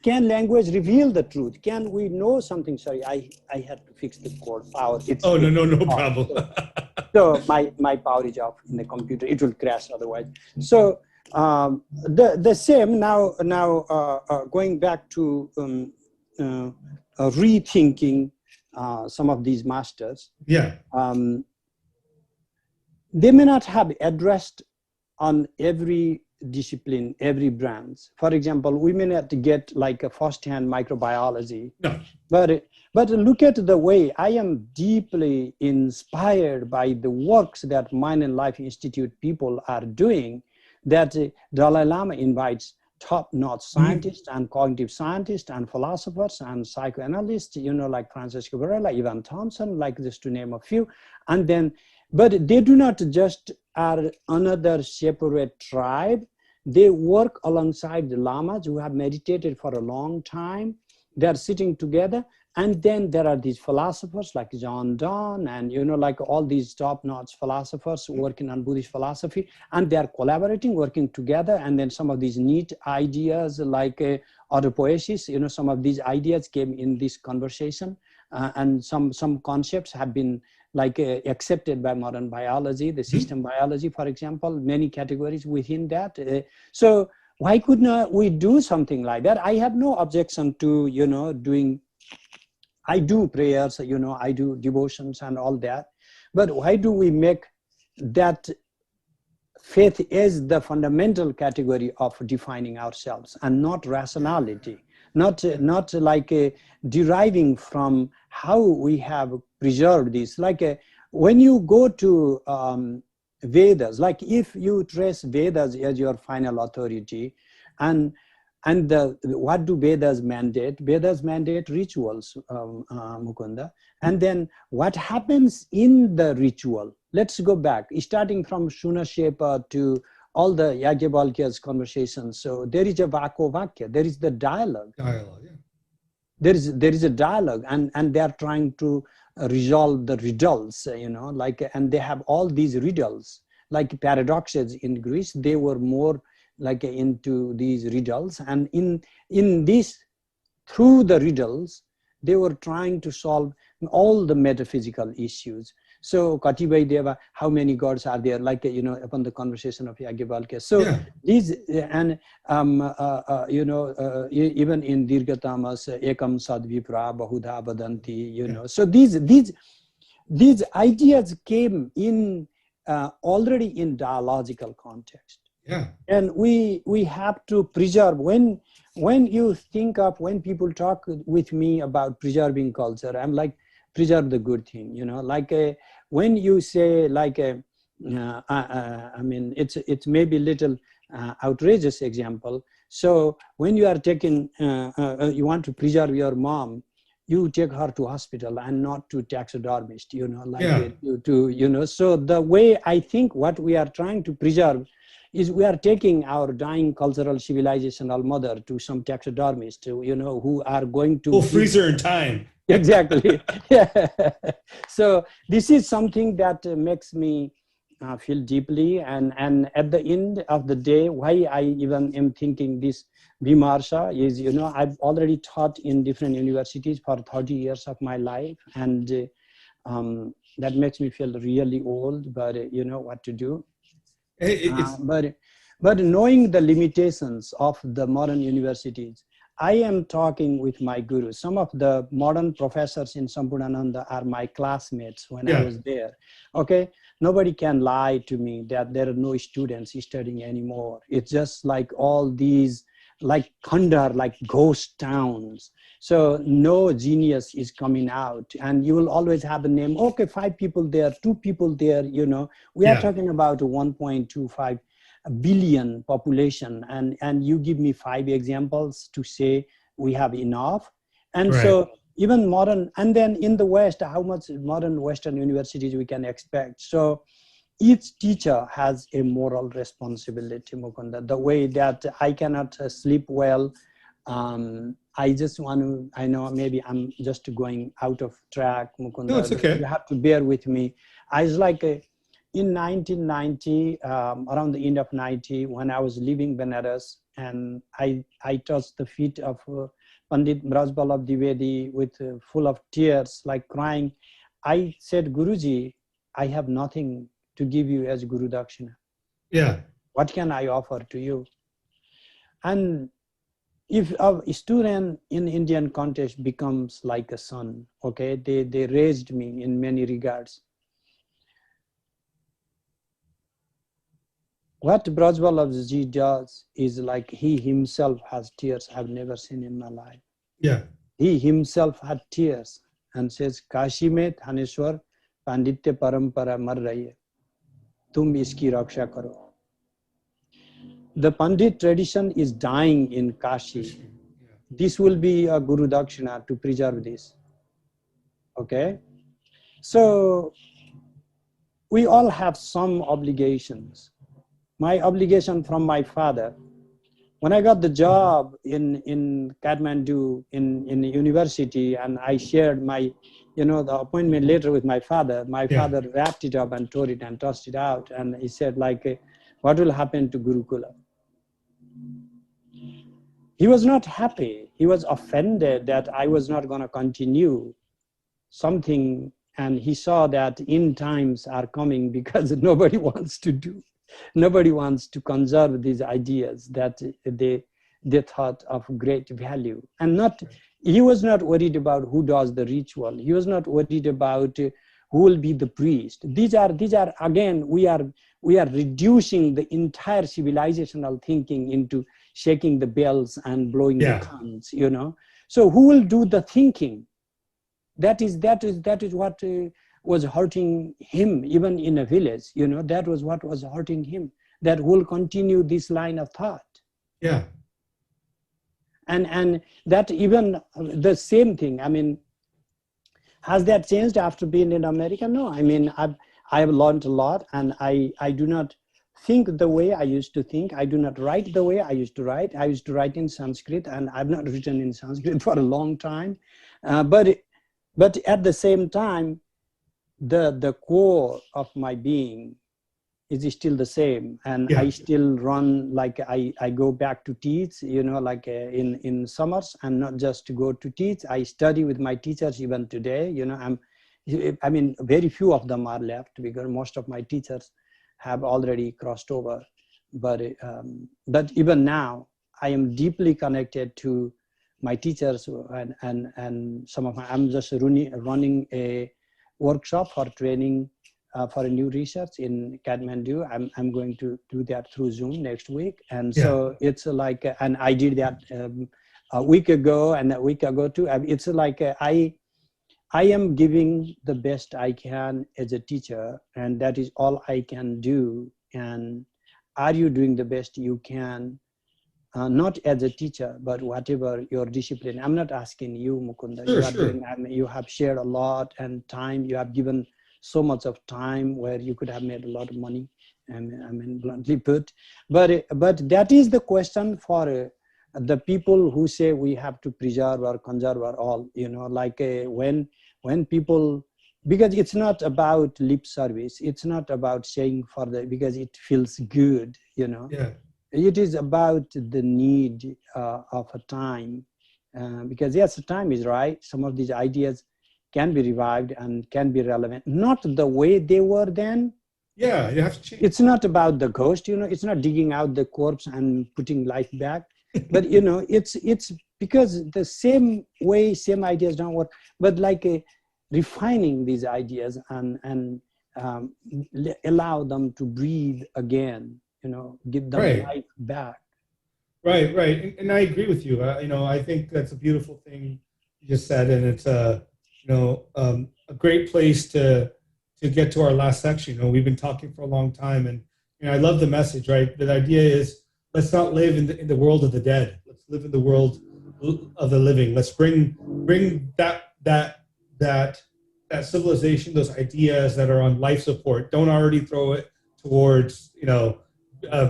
reveal the truth? Can we know something? Sorry, I had to fix the cord power. No problem. So my power is off in the computer. It will crash otherwise. So the same now going back to rethinking some of these masters. Yeah. They may not have addressed on every discipline, every branch. For example, we may not get like a first-hand microbiology. No. But look at the way I am deeply inspired by the works that Mind and Life Institute people are doing, that Dalai Lama invites top-notch scientists and cognitive scientists and philosophers and psychoanalysts, like Francisco Varela, Ivan Thompson, like just to name a few. And then, but they do not just are another separate tribe. They work alongside the lamas who have meditated for a long time. They are sitting together. And then there are these philosophers like John Donne and, like all these top-notch philosophers working on Buddhist philosophy. And they are collaborating, working together. And then some of these neat ideas like autopoiesis, some of these ideas came in this conversation. And some concepts have been accepted by modern biology, the system biology, for example, many categories within that. So why could not we do something like that? I have no objection to, I do prayers, I do devotions and all that. But why do we make that faith is the fundamental category of defining ourselves and not rationality? Not deriving from how we have preserved this. When you go to Vedas, like if you trace Vedas as your final authority, and what do Vedas mandate? Vedas mandate rituals, Mukunda. And then what happens in the ritual? Let's go back, starting from Shunashepa to all the Yajnavalkya's conversations. So there is a Vako-Vakya, there is the dialogue. Dialogue, yeah. There is a dialogue, and they are trying to resolve the riddles, and they have all these riddles, like paradoxes in Greece. They were more into these riddles, and in this, through the riddles, they were trying to solve all the metaphysical issues. So Katibai Deva, how many gods are there? Upon the conversation of Yajnavalkya. So yeah. These, and even in Dirghatamas, Ekam Sadvipra Bahudha Vadanti, So these ideas came in already in dialogical context. Yeah. And we have to preserve. When people talk with me about preserving culture, I'm like, preserve the good thing, when you say it's maybe a little outrageous example. So when you are taking, you want to preserve your mom, you take her to hospital and not to taxidermist, So the way I think what we are trying to preserve is we are taking our dying cultural civilizational mother to some taxidermist, who are going to freeze her in time. Exactly. Yeah. So this is something that makes me feel deeply, and at the end of the day, why I even am thinking this Vimarsha is, I've already taught in different universities for 30 years of my life, and that makes me feel really old, but what to do. But knowing the limitations of the modern universities, I am talking with my gurus. Some of the modern professors in Sampurnananda are my classmates when I was there. Okay, nobody can lie to me that there are no students studying anymore. It's just like all these like Kandahar, like ghost towns. So no genius is coming out, and you will always have the name, okay, 5 people there, 2 people there, you know. We are talking about 1.25 billion population, and you give me 5 examples to say we have enough. And so even modern, and then in the West, how much modern Western universities we can expect. So each teacher has a moral responsibility, Mukunda. The way that I cannot sleep well, I just want to, I know maybe I'm just going out of track, Mukunda. No, it's okay. You have to bear with me. I was like, in 1990, around the end of 90, when I was leaving Benares, and I touched the feet of Pandit Brajbalabh Dwivedi with full of tears, like crying. I said, Guruji, I have nothing to give you as Guru Dakshina. Yeah. What can I offer to you? And if a student in Indian context becomes like a son, okay, they raised me in many regards. What Brajbalabh ji does is like he himself has tears I've never seen in my life. Yeah. He himself had tears and says, Kashi mein Sthaneshwar Panditya Parampara mar rahi hai. Tum iski raksha karo. The Pandit tradition is dying in Kashi. This will be a Guru Dakshina to preserve this. Okay? So we all have some obligations. My obligation from my father, when I got the job in Kathmandu in the university, and I shared my, the appointment letter with my father father wrapped it up and tore it and tossed it out. And he said, like, what will happen to Gurukula? He was not happy. He was offended that I was not going to continue something. And he saw that end times are coming because nobody wants to conserve these ideas that they thought of great value. And he was not worried about who does the ritual. He was not worried about who will be the priest. These are again, we are reducing the entire civilizational thinking into shaking the bells and blowing the tongues, So who will do the thinking? That is what was hurting him, even in a village, that was what was hurting him, that will continue this line of thought. Yeah. And that even the same thing, I mean, has that changed after being in America? No, I mean, I've learned a lot, and I do not think the way I used to think. I do not write the way I used to write. I used to write in Sanskrit, and I've not written in Sanskrit for a long time. But at the same time, the core of my being is still the same, and I still run, like I go back to teach, like in summers, and not just to go to teach. I study with my teachers even today. I mean, very few of them are left because most of my teachers have already crossed over. But even now, I am deeply connected to my teachers, and some of I'm just running a workshop for training for a new research in Kathmandu. I'm going to do that through Zoom next week. And so it's like, and I did that a week ago and a week ago too. It's like I am giving the best I can as a teacher, and that is all I can do. And are you doing the best you can? Not as a teacher, but whatever your discipline. I'm not asking you, Mukunda. You have shared a lot and time. You have given so much of time where you could have made a lot of money. I mean, bluntly put. But that is the question for the people who say we have to preserve or conserve or all. Like when people, because it's not about lip service. It's not about saying because it feels good. Yeah. It is about the need of a time, because yes, the time is right. Some of these ideas can be revived and can be relevant, not the way they were then. Yeah, you have to change. It's not about the ghost, it's not digging out the corpse and putting life back. But it's because the same way, same ideas don't work. But like refining these ideas and allow them to breathe again. Give them life back. Right, right, and I agree with you. You know, I think that's a beautiful thing you just said, and it's a a great place to get to our last section. You know, we've been talking for a long time, and I love the message. Right, the idea is let's not live in the world of the dead. Let's live in the world of the living. Let's bring that that civilization, those ideas that are on life support. Don't already throw it towards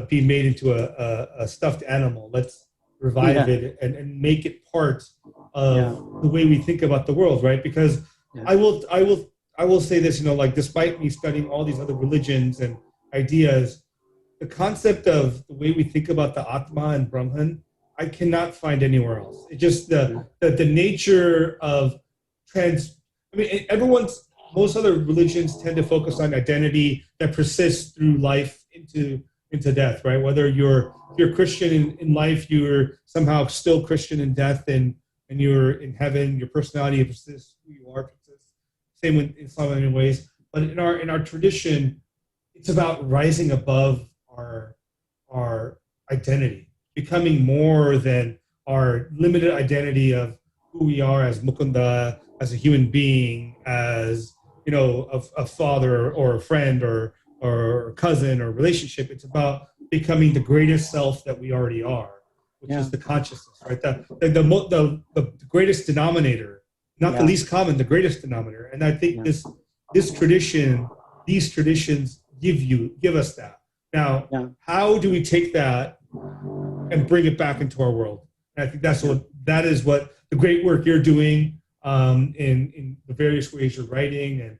be made into a stuffed animal. Let's revive Yeah, it and make it part of yeah, the way we think about the world, right? Because yeah, I will say this, like despite me studying all these other religions and ideas, the concept of the way we think about the Atma and Brahman, I cannot find anywhere else. It just yeah, the nature of trans. I mean, most other religions tend to focus on identity that persists through life into death, right? Whether you're Christian in life, you're somehow still Christian in death, and you're in heaven. Your personality persists, who you are persists. Same with Islam in many ways, but in our tradition, it's about rising above our identity, becoming more than our limited identity of who we are as Mukunda, as a human being, as a father or a friend or cousin or relationship. It's about becoming the greatest self that we already are, which yeah, is the consciousness, right? The greatest denominator, not the yeah, least common, the greatest denominator. And I think yeah, this tradition, these traditions give us that. Now, yeah, how do we take that and bring it back into our world? And I think yeah, that is what the great work you're doing in the various ways you're writing and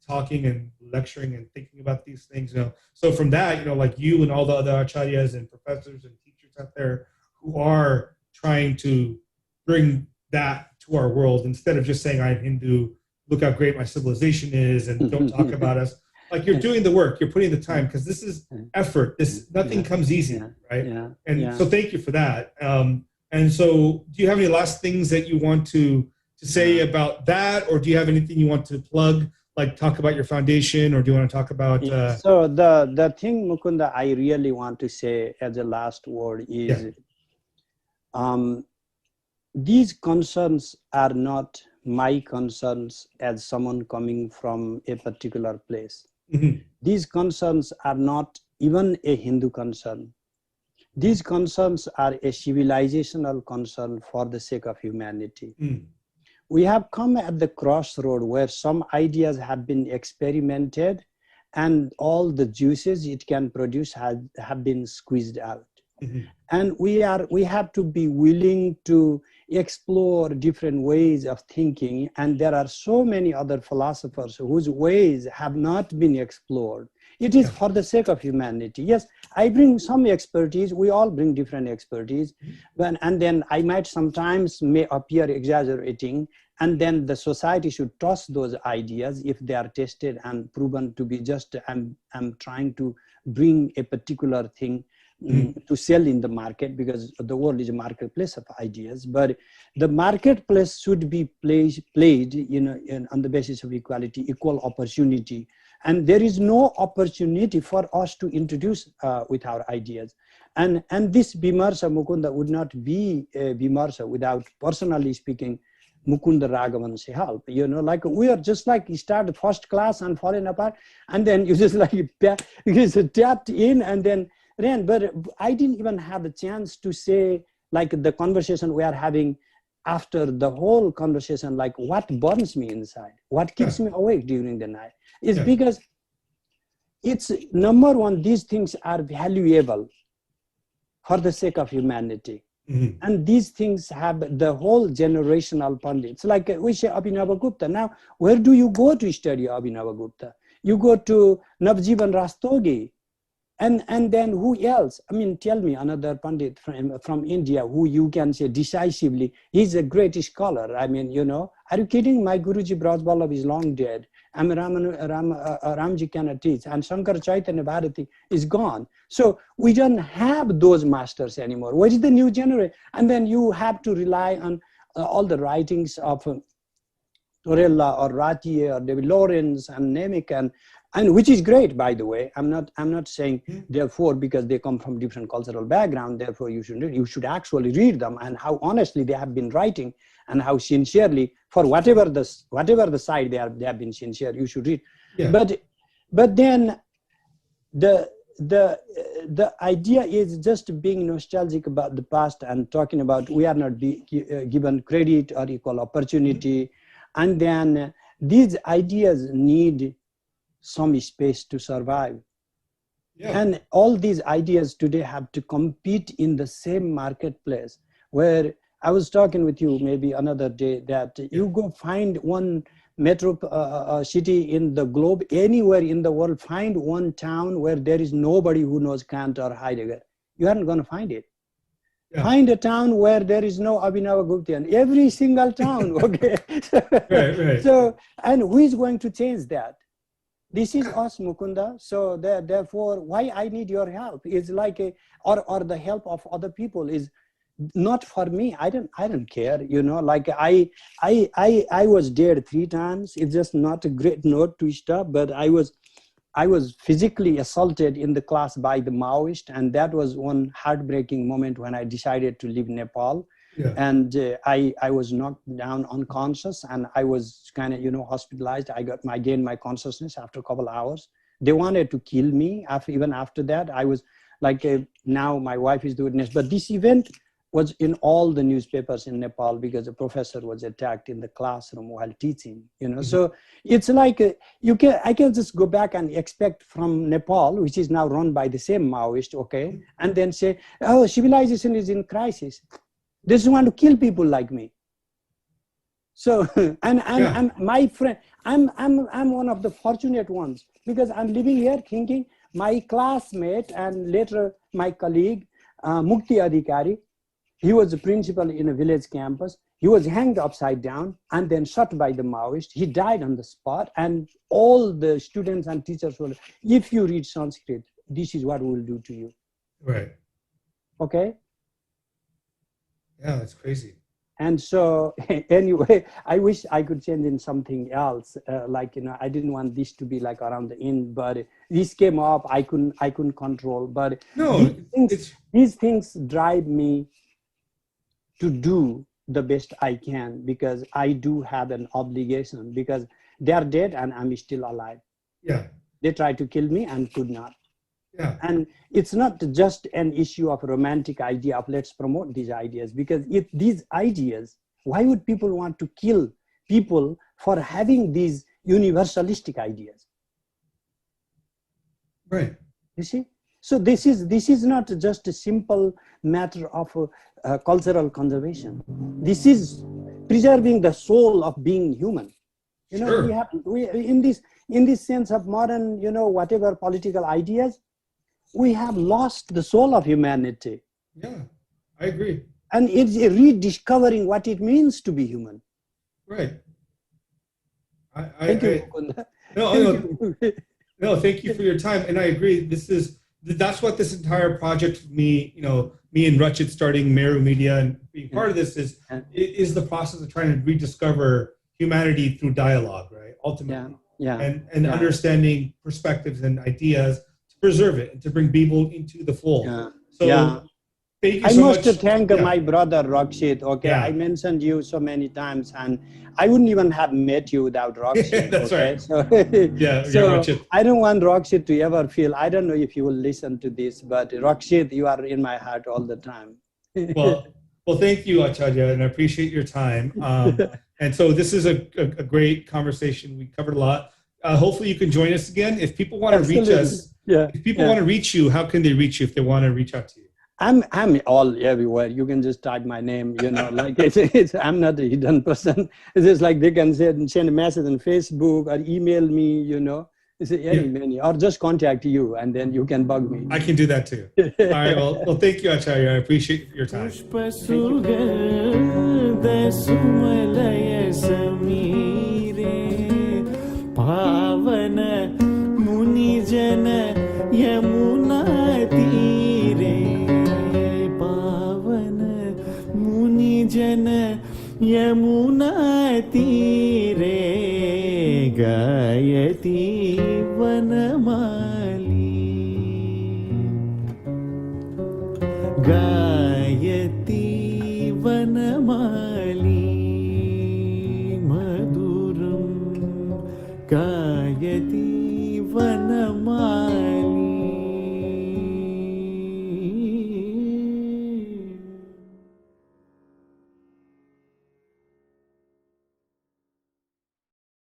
talking and lecturing and thinking about these things. So from that, like you and all the other acharyas and professors and teachers out there who are trying to bring that to our world instead of just saying I'm Hindu, look how great my civilization is, and don't talk about us. Like you're doing the work, you're putting the time, because this is effort. Nothing yeah, comes easy, yeah, right? yeah, And yeah. so thank you for that. And so, do you have any last things that you want to say about that, or do you have anything you want to plug, like talk about your foundation, or do you want to talk about? Yeah. So the thing, Mukunda, I really want to say as a last word Yeah. is, these concerns are not my concerns as someone coming from a particular place. Mm-hmm. These concerns are not even a Hindu concern. These concerns are a civilizational concern for the sake of humanity. Mm. We have come at the crossroad where some ideas have been experimented and all the juices it can produce have been squeezed out. Mm-hmm. And we have to be willing to explore different ways of thinking, and there are so many other philosophers whose ways have not been explored. It is for the sake of humanity. Yes, I bring some expertise, we all bring different expertise, and then I might sometimes may appear exaggerating, and then the society should toss those ideas if they are tested and proven to be just, I'm trying to bring a particular thing to sell in the market, because the world is a marketplace of ideas. But the marketplace should be played on the basis of equality, equal opportunity. And there is no opportunity for us to introduce with our ideas. And this Bimarsa Mukunda would not be a Bimarsa without, personally speaking, Mukunda Raghavan's help. Like we are just like, you start first class and falling apart, and then you just like tapped in and then ran. But I didn't even have a chance to say, like the conversation we are having after the whole conversation, like what burns me inside, what keeps me awake during the night, is because it's number one, these things are valuable for the sake of humanity. Mm-hmm. And these things have the whole generational pundits. Like we say Abhinavagupta. Now, where do you go to study Abhinavagupta? You go to Navjivan Rastogi. And then who else? I mean, tell me another Pandit from India who you can say decisively, he's a great scholar. I mean, are you kidding? My Guruji Braj Vallabh is long dead. Ramji cannot teach. And Shankar Chaitanya Bharati is gone. So we don't have those masters anymore. What is the new generation? And then you have to rely on all the writings of Torella or Ratier or David Lawrence and Nemec and which is great, by the way. I'm not saying therefore because they come from different cultural background, therefore you should read. You should actually read them, and how honestly they have been writing, and how sincerely, for whatever the side they have been sincere. You should read. Yeah. But then the idea is just being nostalgic about the past and talking about we are not given credit or equal opportunity, and then these ideas need some space to survive. Yeah. And all these ideas today have to compete in the same marketplace, where I was talking with you maybe another day that you go find one metro city in the globe, anywhere in the world, find one town where there is nobody who knows Kant or Heidegger. You aren't going to find it. Yeah. Find a town where there is no Abhinavagupta. Every single town, okay? Right. So, and who is going to change that? This is us, Mukunda. So therefore, why I need your help is like or the help of other people is not for me. I don't care, like I was dead 3 times. It's just not a great note to stop, but I was physically assaulted in the class by the Maoist, and that was one heartbreaking moment when I decided to leave Nepal. Yeah. And I was knocked down unconscious, and I was kind of hospitalized. I gained my consciousness after a couple of hours. They wanted to kill me. Even after that, I was like, now my wife is the witness. But this event was in all the newspapers in Nepal because a professor was attacked in the classroom while teaching. Mm-hmm. So it's like I can just go back and expect from Nepal, which is now run by the same Maoist, okay, and then say, oh, civilization is in crisis. They just want to kill people like me. So I'm my friend. I'm one of the fortunate ones because I'm living here thinking my classmate and later my colleague Mukti Adhikari. He was a principal in a village campus. He was hanged upside down and then shot by the Maoist. He died on the spot, and all the students and teachers were, if you read Sanskrit, this is what we will do to you. Right. Okay? Yeah, that's crazy. And so anyway, I wish I could change in something else. I didn't want this to be like around the end, but this came up, I couldn't control. But no, these things drive me to do the best I can, because I do have an obligation, because they are dead and I'm still alive. Yeah. They tried to kill me and could not. Yeah. And it's not just an issue of romantic idea of let's promote these ideas, because if these ideas, why would people want to kill people for having these universalistic ideas? Right. You see? So this is not just a simple matter of cultural conservation. This is preserving the soul of being human. Sure. we in this sense of modern, whatever political ideas, we have lost the soul of humanity. Yeah, I agree. And it's rediscovering what it means to be human. Right. Thank you, Mukunda. No, thank you for your time. And I agree. That's what this entire project, me and Rachit starting Meru Media and being part of this is the process of trying to rediscover humanity through dialogue, right? Ultimately. Yeah. And understanding perspectives and ideas to preserve it and to bring people into the fold. Yeah. So thank you I so must much. Thank my brother Rakshit. Okay, I mentioned you so many times, and I wouldn't even have met you without Rakshit. That's okay? right. So I don't want Rakshit to ever feel. I don't know if you will listen to this, but Rakshit, you are in my heart all the time. Well, thank you, Acharya, and I appreciate your time. And so this is a great conversation. We covered a lot. Hopefully, you can join us again. If people want to reach us, if people want to reach you, how can they reach you if they want to reach out to you? I'm all everywhere. You can just type my name, like I'm not a hidden person. It's just like they can send a message on Facebook or email me, It's many, or just contact you and then you can bug me. I can do that too. All right. Well, thank you, Acharya. I appreciate your time. Thank you. जन यमुना तीरे गायती वनमाली गायती वनमाली मधुरं